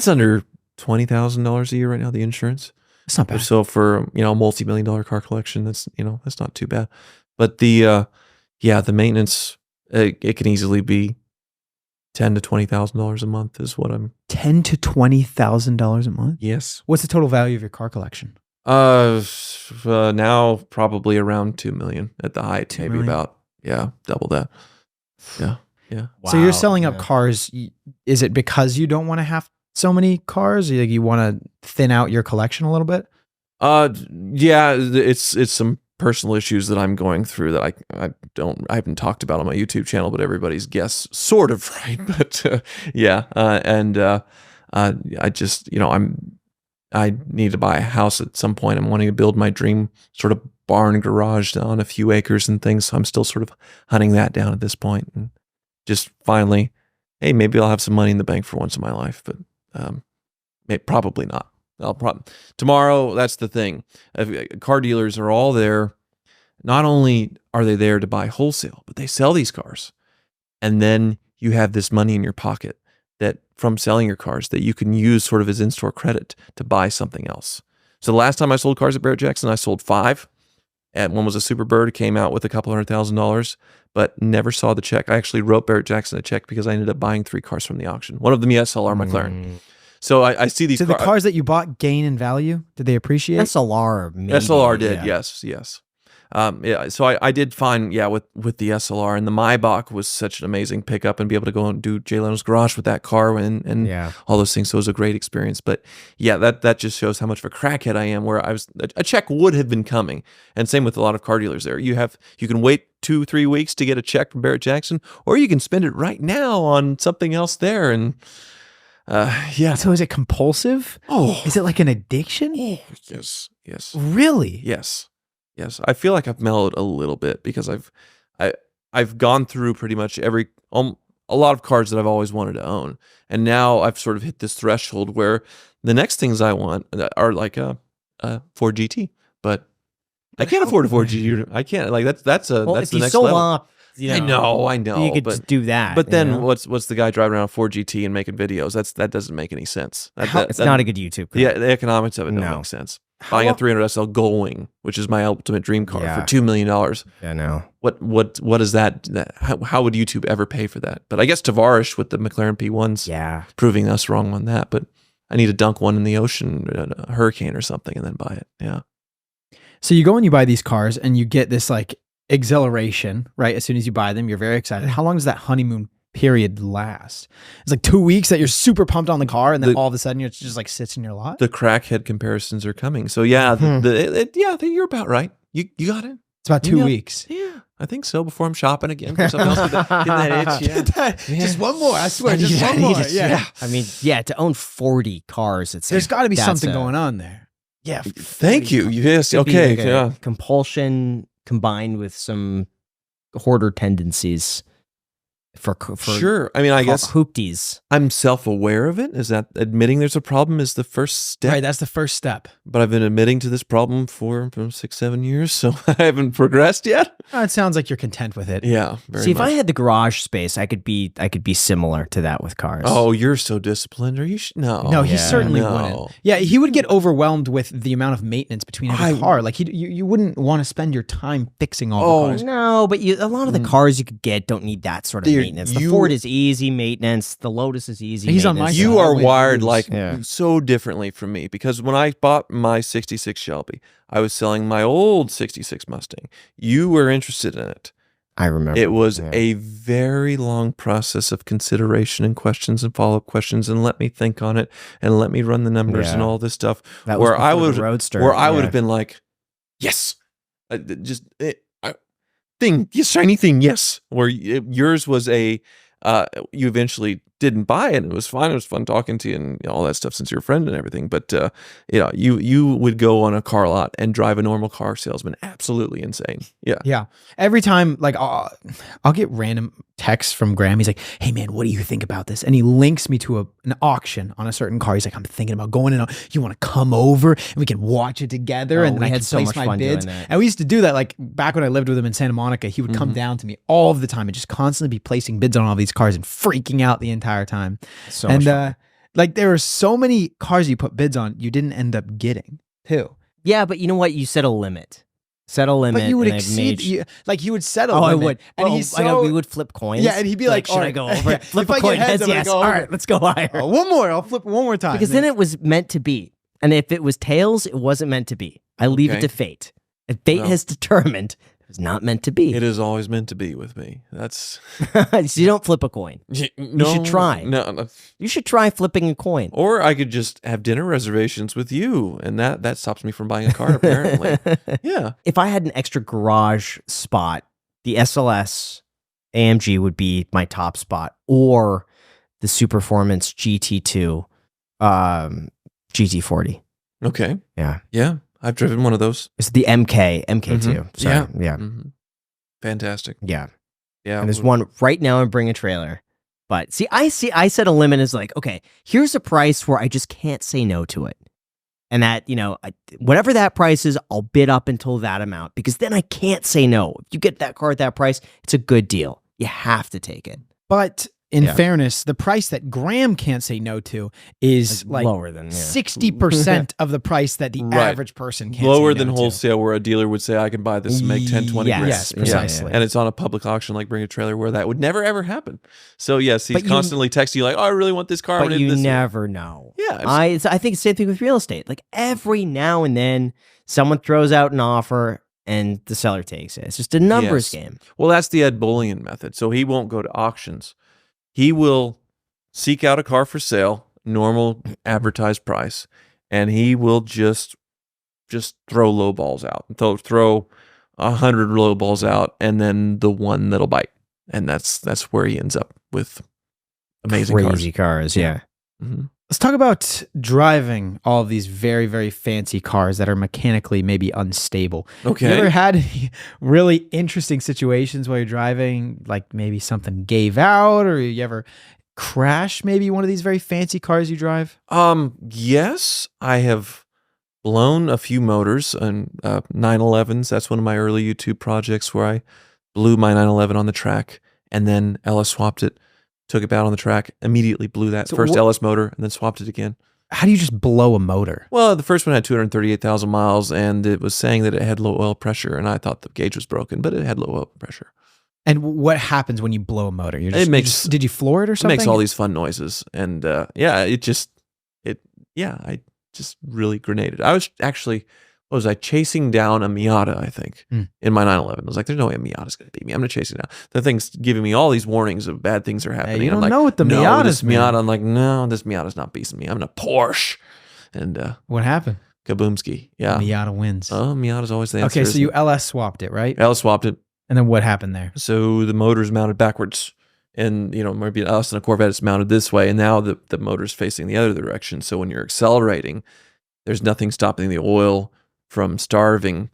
S2: under $20,000 a year right now, the insurance.
S3: It's not bad.
S2: So for a multi-million-dollar car collection, that's not too bad. But the maintenance, it can easily be $10,000 to $20,000 a month is what I'm.
S4: $10,000 to $20,000 a month.
S2: Yes.
S4: What's the total value of your car collection?
S2: Now probably around 2 million at the height,
S4: 2
S2: maybe
S4: million?
S2: about double that. Yeah.
S4: So you're
S1: Wow,
S4: selling up
S1: yeah.
S4: cars. Is it because you don't want to have so many cars? Like you want to thin out your collection a little bit?
S2: Yeah, it's some personal issues that I'm going through that I haven't talked about on my YouTube channel, but everybody's guess sort of right. But I just I need to buy a house at some point. I'm wanting to build my dream sort of barn garage on a few acres and things. So I'm still sort of hunting that down at this point, and just finally, hey, maybe I'll have some money in the bank for once in my life, but probably not. Tomorrow, that's the thing. Car dealers are all there. Not only are they there to buy wholesale, but they sell these cars. And then you have this money in your pocket that from selling your cars that you can use sort of as in-store credit to buy something else. So the last time I sold cars at Barrett-Jackson, I sold 5. And one was a Superbird. It came out with a couple $100,000, but never saw the check. I actually wrote Barrett-Jackson a check because I ended up buying 3 cars from the auction. One of them, the SLR McLaren. So I see these.
S4: So the cars that you bought gain in value? Did they appreciate?
S1: SLR, maybe,
S2: SLR did,
S1: yeah.
S2: yes. So I did find, with the SLR, and the Maybach was such an amazing pickup, and be able to go and do Jay Leno's garage with that car and
S1: Yeah.
S2: all those things. So it was a great experience. But yeah, that just shows how much of a crackhead I am, where a check would have been coming. And same with a lot of car dealers there. You can wait 2-3 weeks to get a check from Barrett-Jackson, or you can spend it right now on something else there. And yeah.
S4: So is it compulsive?
S2: Oh,
S4: Is it like an addiction?
S2: yes.
S4: Really?
S2: Yes. I feel like I've mellowed a little bit because I've gone through pretty much a lot of cars that I've always wanted to own, and now I've sort of hit this threshold where the next things I want are like a Ford GT, but I can't afford a Ford GT. I can't, like, that's
S1: Well,
S2: that's
S1: if
S2: the
S1: you
S2: next
S1: sold
S2: level.
S1: up,
S2: I know,
S1: you could
S2: but
S1: just do that.
S2: but then
S1: you know?
S2: what's the guy driving around a Ford GT and making videos? That doesn't make any sense.
S1: It's not a good YouTube.
S2: Yeah, the economics of it don't
S1: No.
S2: make sense. Buying a 300 SL Gullwing, which is my ultimate dream car, for $2 million.
S1: Yeah, no.
S2: What is that? How would YouTube ever pay for that? But I guess Tavares with the McLaren P1s,
S1: Yeah.
S2: proving us wrong on that. But I need to dunk one in the ocean, a hurricane or something, and then buy it. Yeah.
S4: So you go and you buy these cars and you get this like exhilaration, right? As soon as you buy them, you're very excited. How long does that honeymoon period last? It's like 2 weeks that you're super pumped on the car, and then all of a sudden it just like sits in your lot.
S2: The crackhead comparisons are coming. So yeah, you're about right. You got it.
S4: It's about 2 weeks.
S2: Yeah, I think so. Before I'm shopping again for something else, getting that itch. Yeah.
S4: Just one more. I swear, just one more. Yeah.
S1: I mean, to own 40 cars,
S4: There's got to be something going on there.
S1: Yeah.
S2: Thank you. Yes.
S1: Could be
S2: Okay.
S1: like a
S2: Yeah.
S1: compulsion combined with some hoarder tendencies for
S2: Sure. I mean, I guess
S1: hoopties.
S2: I'm self-aware of it. Is that admitting there's a problem is the first step?
S4: Right. That's the first step.
S2: But I've been admitting to this problem for 6-7 years, so I haven't progressed yet.
S4: It sounds like you're content with it.
S2: Yeah. Very
S1: See, if
S2: much.
S1: I had the garage space, I could be similar to that with cars.
S2: Oh, you're so disciplined. Are you? No.
S4: No, he
S1: Yeah.
S4: certainly
S2: No.
S4: wouldn't. Yeah, he would get overwhelmed with the amount of maintenance between every
S2: I-
S4: car. Like you wouldn't want to spend your time fixing all
S2: Oh,
S4: the cars.
S1: No, but a lot of the cars you could get don't need that sort of
S2: Dude,
S1: maintenance. The
S2: you-
S1: Ford is easy maintenance. The Lotus is easy.
S4: He's on my
S1: maintenance.
S4: side.
S2: You are
S4: With
S2: wired
S4: booze.
S2: like
S1: Yeah.
S2: so differently from me, because when I bought my 66 Shelby, I was selling my old 66 Mustang. You were interested in it.
S1: I remember.
S2: It was
S1: Yeah.
S2: a very long process of consideration and questions and follow-up questions, and let me think on it and let me run the numbers and
S1: Yeah.
S2: all this stuff.
S1: That was
S2: where I
S1: before the
S2: would
S1: Roadster.
S2: where I would
S1: Yeah.
S2: have been like, yes, thing, yes, shiny thing, yes. Where yours was a you eventually didn't buy it, and it was fine. It was fun talking to you and all that stuff since you're a friend and everything. But you would go on a car lot and drive a normal car salesman. Absolutely insane. Yeah.
S4: Yeah. Every time, like, I'll get random texts from Graham. He's like, "Hey, man, what do you think about this?" And he links me to an auction on a certain car. He's like, "I'm thinking about going in. You want to come over and we can watch it together?"
S1: Oh,
S4: and then
S1: we
S4: I
S1: had
S4: can
S1: so
S4: place
S1: much
S4: my
S1: fun doing
S4: bids.
S1: that.
S4: And we used to do that, like, back when I lived with him in Santa Monica. He would come down to me all of the time and just constantly be placing bids on all these cars and freaking out the entire time.
S1: So much fun.
S4: Like, there were so many cars you put bids on you didn't end up getting too.
S1: Yeah, but you know what? You set a limit. Set a limit.
S4: But you would
S1: and I
S4: exceed,
S1: made-
S4: like you would set a
S1: Oh, I
S4: limit.
S1: would.
S4: And
S1: Oh,
S4: he's
S1: I know,
S4: so,
S1: we would flip coins.
S4: yeah, and he'd be like,
S1: should
S4: all
S1: I
S4: right,
S1: go over it? Flip
S4: if
S1: a
S4: I get
S1: coin.
S4: heads,
S1: Heads,
S4: I'm gonna
S1: yes.
S4: go
S1: All
S4: over.
S1: right, let's go higher.
S4: One more. I'll flip one more time.
S1: Because then it was meant to be. And if it was tails, it wasn't meant to be. I leave it
S2: Okay.
S1: to fate. If fate
S2: No.
S1: has determined it was not meant to be.
S2: It is always meant to be with me. That's
S1: So you don't flip a coin.
S2: no,
S1: should try.
S2: No,
S1: You should try flipping a coin.
S2: or I could just have dinner reservations with you, and that stops me from buying a car. Apparently, yeah.
S1: If I had an extra garage spot, the SLS AMG would be my top spot, or the Superformance GT2 GT40.
S2: Okay.
S1: Yeah.
S2: Yeah, I've driven one of those.
S1: It's the MK2. Sorry.
S2: Yeah.
S1: Yeah.
S2: Mhm. Fantastic.
S1: Yeah.
S2: Yeah.
S1: And there's one right now in Bring a Trailer. But I set a limit as like, okay, here's a price where I just can't say no to it. And that, whatever that price is, I'll bid up until that amount because then I can't say no. If you get that car at that price, it's a good deal. You have to take it.
S4: But in
S1: Yeah.
S4: fairness, the price that Graham can't say no to is like
S1: lower than
S4: 60% of the price that the
S2: Right.
S4: average person can't
S2: lower
S4: say
S2: than
S4: no to.
S2: wholesale, where a dealer would say, I can buy this and make 10, 20 grand.
S4: Yes, precisely.
S2: And it's on a public auction like Bring a Trailer where that would never, ever happen. So, yes, he's
S1: But you-
S2: constantly texting you like, oh, I really want this car. I
S1: But
S2: want
S1: you
S2: this.
S1: never know.
S2: Yeah.
S1: I think it's the same thing with real estate. Like every now and then, someone throws out an offer and the seller takes it. It's just a numbers
S2: Yes.
S1: game.
S2: Well, that's the Ed Bullion method. So he won't go to auctions. He will seek out a car for sale, normal advertised price, and he will just throw low balls out. Throw 100 low balls out, and then the one that'll bite. And that's where he ends up with amazing
S1: Crazy cars. Yeah.
S2: Mhm.
S4: Let's talk about driving all of these very, very fancy cars that are mechanically maybe unstable.
S2: Okay.
S4: You ever had any really interesting situations while you're driving, like maybe something gave out, or you ever crash maybe one of these very fancy cars you drive?
S2: Yes, I have blown a few motors on 911s. That's one of my early YouTube projects where I blew my 911 on the track and then LS swapped it, took it out on the track, immediately blew that
S4: So
S2: first
S4: wh-
S2: LS motor and then swapped it again.
S4: How do you just blow a motor?
S2: Well, the first one had 238,000 miles and it was saying that it had low oil pressure, and I thought the gauge was broken, but it had low oil pressure.
S4: And what happens when you blow a motor? You're
S2: It makes-
S4: did you floor it or
S2: It
S4: something?
S2: makes all these fun noises, and I just really grenaded. I was actually, what was I chasing down a Miata? I think in my 911. I was like, "There's no way a Miata's going to beat me. I'm going to chase it down." The thing's giving me all these warnings of bad things are happening.
S4: you
S2: I'm
S4: don't
S2: like,
S4: know what the
S2: no,
S4: Miatas,
S2: this
S4: man.
S2: Miata. I'm like, no, this Miata's not beating me. I'm in a Porsche, and
S4: What happened?
S2: kaboomski. Yeah.
S4: Miata wins.
S2: Oh, Miata's always the answer.
S4: Okay, so
S2: isn't
S4: you
S2: it?
S4: LS swapped it, right?
S2: LS swapped it.
S4: And then what happened there?
S2: So the motor's mounted backwards, and maybe us in a Corvette it's mounted this way, and now the motor's facing the other direction. So when you're accelerating, there's nothing stopping the oil from starving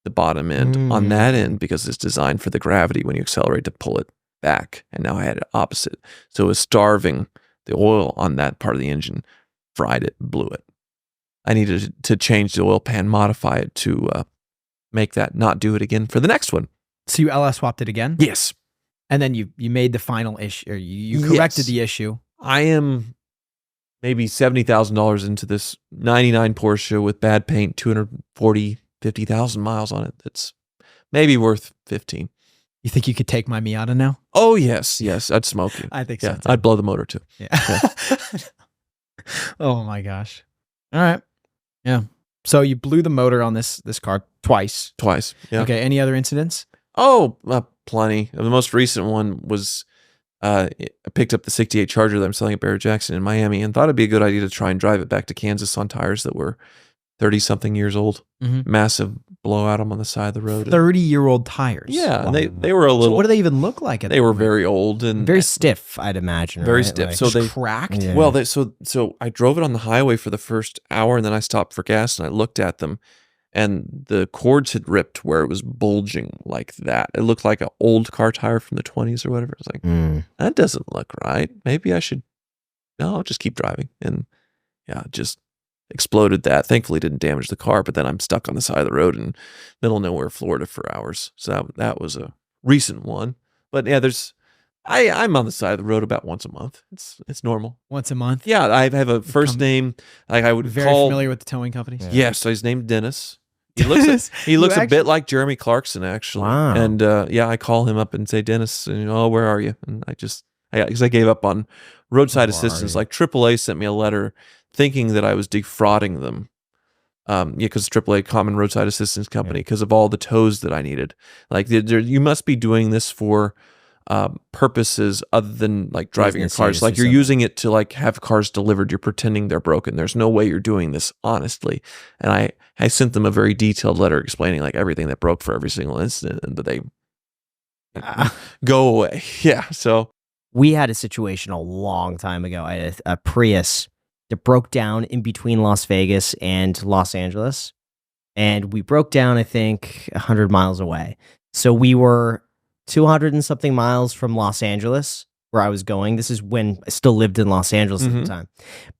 S2: the bottom end on that end because it's designed for the gravity when you accelerate to pull it back. And now I had it opposite, so it was starving the oil on that part of the engine, fried it, blew it. I needed to change the oil pan, modify it to make that not do it again for the next one.
S4: So you LS swapped it again?
S2: Yes.
S4: And then you made the final issue, or you corrected
S2: Yes.
S4: the issue.
S2: I am maybe $70,000 into this 99 Porsche with bad paint, 50,000 miles on it. That's maybe worth 15.
S4: You think you could take my Miata now?
S2: Oh, yes. I'd smoke you.
S4: I think
S2: Yeah,
S4: so.
S2: I'd blow the motor too.
S4: Yeah. Oh my gosh. All right. Yeah. So you blew the motor on this car twice.
S2: Twice. Yeah.
S4: Okay. Any other incidents?
S2: Oh, plenty. The most recent one was I picked up the 68 Charger that I'm selling at Barrett Jackson in Miami and thought it'd be a good idea to try and drive it back to Kansas on tires that were 30-something years old.
S4: Mhm.
S2: Massive blowout them on the side of the road.
S4: 30-year-old tires.
S2: Yeah, and they were a
S4: So
S2: little.
S4: what do they even look like?
S2: They were very old and
S1: Very stiff, I'd imagine.
S2: Very
S1: right?
S2: stiff.
S1: Like-
S2: So they
S4: cracked.
S1: Yeah.
S2: Well, so I drove it on the highway for the first hour, and then I stopped for gas, and I looked at them, and the cords had ripped where it was bulging like that. It looked like an old car tire from the 20s or whatever. I was like, that doesn't look right. Maybe I should. No, I'll just keep driving, and yeah, just exploded that. Thankfully, didn't damage the car, but then I'm stuck on the side of the road in middle of nowhere, Florida, for hours. So that was a recent one. But yeah, I'm on the side of the road about once a month. It's normal.
S4: Once a month.
S2: Yeah, I have a first name. Like I would
S4: Very
S2: call.
S4: familiar with the towing companies.
S1: Yeah.
S2: Yes, so he's named Dennis. He looks
S4: You
S2: a
S4: actually-
S2: bit like Jeremy Clarkson, actually.
S1: Wow.
S2: And I call him up and say, Dennis, where are you? And because I gave up on roadside
S1: Where are
S2: assistance.
S1: you?
S2: Like AAA sent me a letter thinking that I was defrauding them. Because AAA, Common Roadside Assistance Company, because of all the tows that I needed. Like you must be doing this for purposes other than like driving
S1: Business
S2: your cars.
S1: use
S2: Like
S1: or
S2: you're
S1: something.
S2: using it to like have cars delivered. You're pretending they're broken. There's no way you're doing this honestly. And I sent them a very detailed letter explaining like everything that broke for every single incident, and that they go away. Yeah. So
S1: We had a situation a long time ago. I had a Prius that broke down in between Las Vegas and Los Angeles. And we broke down, I think, 100 miles away. So we were 200 and something miles from Los Angeles, where I was going. This is when I still lived in Los Angeles at the time.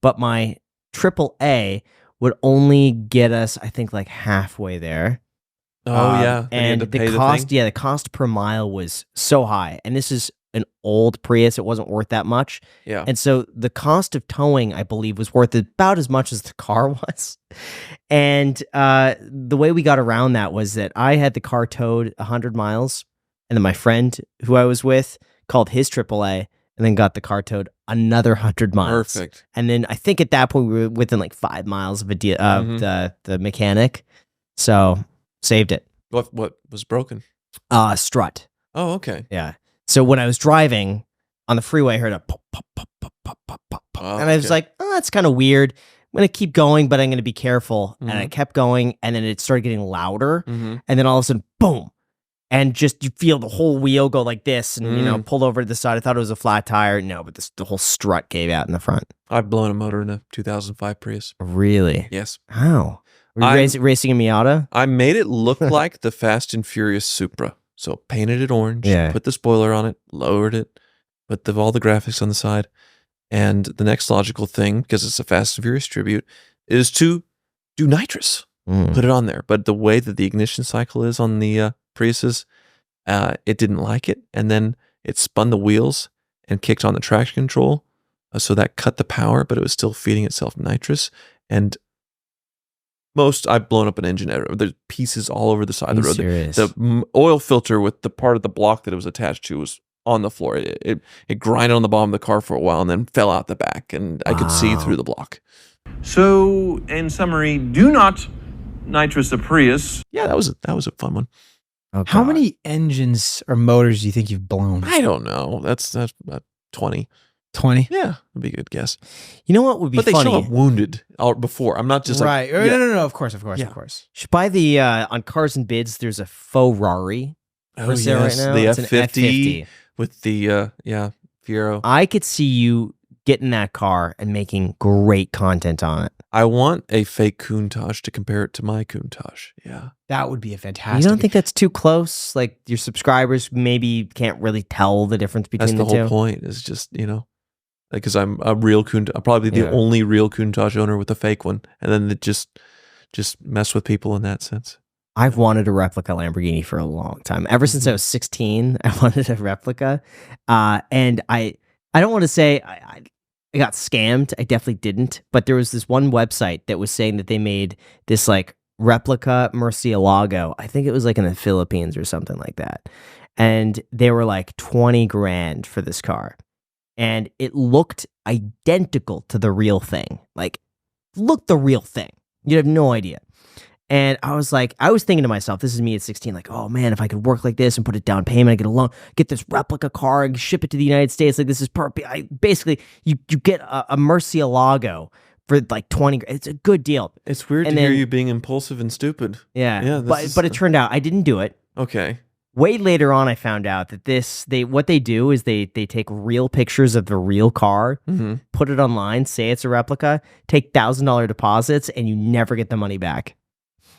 S1: But my AAA would only get us, I think, like halfway there.
S2: Then you had
S1: And
S2: to
S1: the
S2: pay the
S1: cost,
S2: thing?
S1: the cost per mile was so high. And this is an old Prius. It wasn't worth that much.
S2: Yeah.
S1: And so the cost of towing, I believe, was worth about as much as the car was. And the way we got around that was that I had the car towed 100 miles, and then my friend who I was with called his AAA and then got the car towed another 100 miles.
S2: Perfect.
S1: And then I think at that point we were within like 5 miles of the mechanic. So saved it.
S2: What was broken?
S1: Strut.
S2: Oh, okay.
S1: Yeah. So when I was driving on the freeway, I heard a pop, pop, pop, pop, pop, pop, pop.
S2: Oh,
S1: And I was
S2: okay.
S1: like, oh, that's kind of weird. I'm going to keep going, but I'm going to be careful. And I
S2: Mhm.
S1: kept going, and then it started getting louder.
S2: Mm-hmm.
S1: And then all of a sudden, boom. And just you feel the whole wheel go like this and, pull over to the side. I thought it was a flat tire. No, but the whole strut gave out in the front.
S2: I've blown a motor in a 2005 Prius.
S1: Really?
S2: Yes.
S1: How? Were you
S2: I'm-
S1: racing a Miata?
S2: I made it look like the Fast and Furious Supra. So painted it orange,
S1: Yeah.
S2: put the spoiler on it, lowered it, put all the graphics on the side. And the next logical thing, because it's a Fast and Furious tribute, is to do nitrous.
S1: Mm.
S2: Put it on there. But the way that the ignition cycle is on the Priuses, it didn't like it. And then it spun the wheels and kicked on the traction control. So that cut the power, but it was still feeding itself nitrous. And I've blown up an engine. There's pieces all over the side of the road.
S1: Serious?
S2: The oil filter with the part of the block that it was attached to was on the floor. It grinded on the bottom of the car for a while and then fell out the back, and I could see
S1: Wow.
S2: through the block.
S5: So, in summary, do not nitrous a Prius.
S2: Yeah, that was a fun one.
S1: Oh,
S4: How
S1: God.
S4: many engines or motors do you think you've blown?
S2: I don't know. That's about 20.
S4: 20?
S2: Yeah, would be a good guess.
S1: You know what would be
S2: But they
S1: funny?
S2: show up wounded before. I'm not just
S4: right.
S2: like, yeah.
S4: No. Of course.
S2: Yeah.
S1: Should buy the on Cars and Bids. There's a faux Rari
S2: Oh,
S1: for sale
S2: yes,
S1: right now.
S2: the
S1: It's an
S2: F50 with the Fiero.
S1: I could see you getting that car and making great content on it.
S2: I want a fake Countach to compare it to my Countach. Yeah.
S4: That would be a fantastic.
S1: You don't think that's too close? Like your subscribers maybe can't really tell the difference
S2: That's
S1: between
S2: the
S1: the
S2: whole
S1: two.
S2: point, is just, because I'm a real Countach, I'm probably the
S1: Yeah.
S2: only real Countach owner with a fake one. And then it just mess with people in that sense.
S1: I've wanted a replica Lamborghini for a long time. Ever since I was 16, I wanted a replica. And I don't want to say I got scammed. I definitely didn't. But there was this one website that was saying that they made this like replica Murcielago. I think it was like in the Philippines or something like that. And they were like 20 grand for this car. And it looked identical to the real thing. Like, looked the real thing. You'd have no idea. And I was thinking to myself, this is me at 16, like, oh man, if I could work like this and put a down payment, I get a loan, get this replica car and ship it to the United States. Like, this is perfect. Basically, you get a Murcielago for like 20. It's a good deal.
S2: It's weird
S1: And
S2: to hear
S1: then-
S2: you being impulsive and stupid.
S1: Yeah.
S2: Yeah,
S1: but it turned out I didn't do it.
S2: Okay.
S1: Way later on, I found out that what they do is they take real pictures of the real car,
S2: Mm-hmm.
S1: put it online, say it's a replica, take $1,000 deposits, and you never get the money back.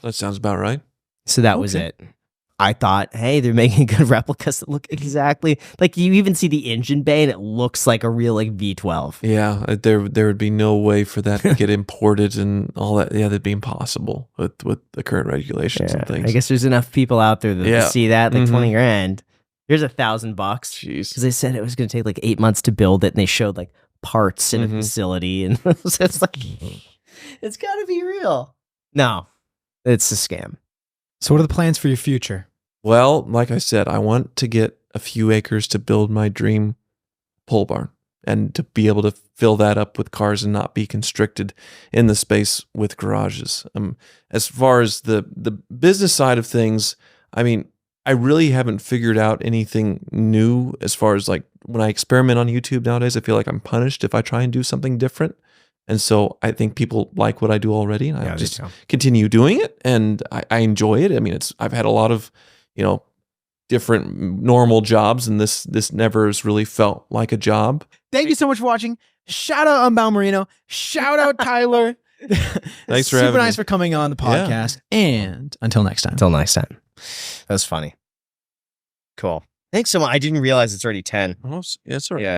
S2: That sounds about right.
S1: So that was
S2: Okay.
S1: it. I thought, hey, they're making good replicas that look exactly like you even see the engine bay and it looks like a real like V12.
S2: Yeah, there would be no way for that to get imported and all that. Yeah, that'd be impossible with the current regulations and things.
S1: I guess there's enough people out there that
S2: Yeah.
S1: see that like
S2: Mhm.
S1: 20 grand. Here's $1,000
S2: Jeez.
S1: because they said it was going to take like 8 months to build it, and they showed like parts in a
S2: Mhm.
S1: facility, and so it's like it's got to be real. No, it's a scam.
S4: So what are the plans for your future?
S2: Well, like I said, I want to get a few acres to build my dream pole barn and to be able to fill that up with cars and not be constricted in the space with garages. As far as the business side of things, I mean, I really haven't figured out anything new as far as like when I experiment on YouTube nowadays. I feel like I'm punished if I try and do something different. And so I think people like what I do already, and I just continue doing it, and I enjoy it. I mean, I've had a lot of, different normal jobs, and this never has really felt like a job.
S4: Thank you so much for watching. Shout out Unbound Marino. Shout out Tyler.
S2: Thanks for
S4: Super
S2: having
S4: nice
S2: me.
S4: for coming on the podcast. And until next time.
S1: Until next time. That was funny. Cool. Thanks so much. I didn't realize it's already 10.
S2: Oh, yeah, it's all right.
S1: Yeah.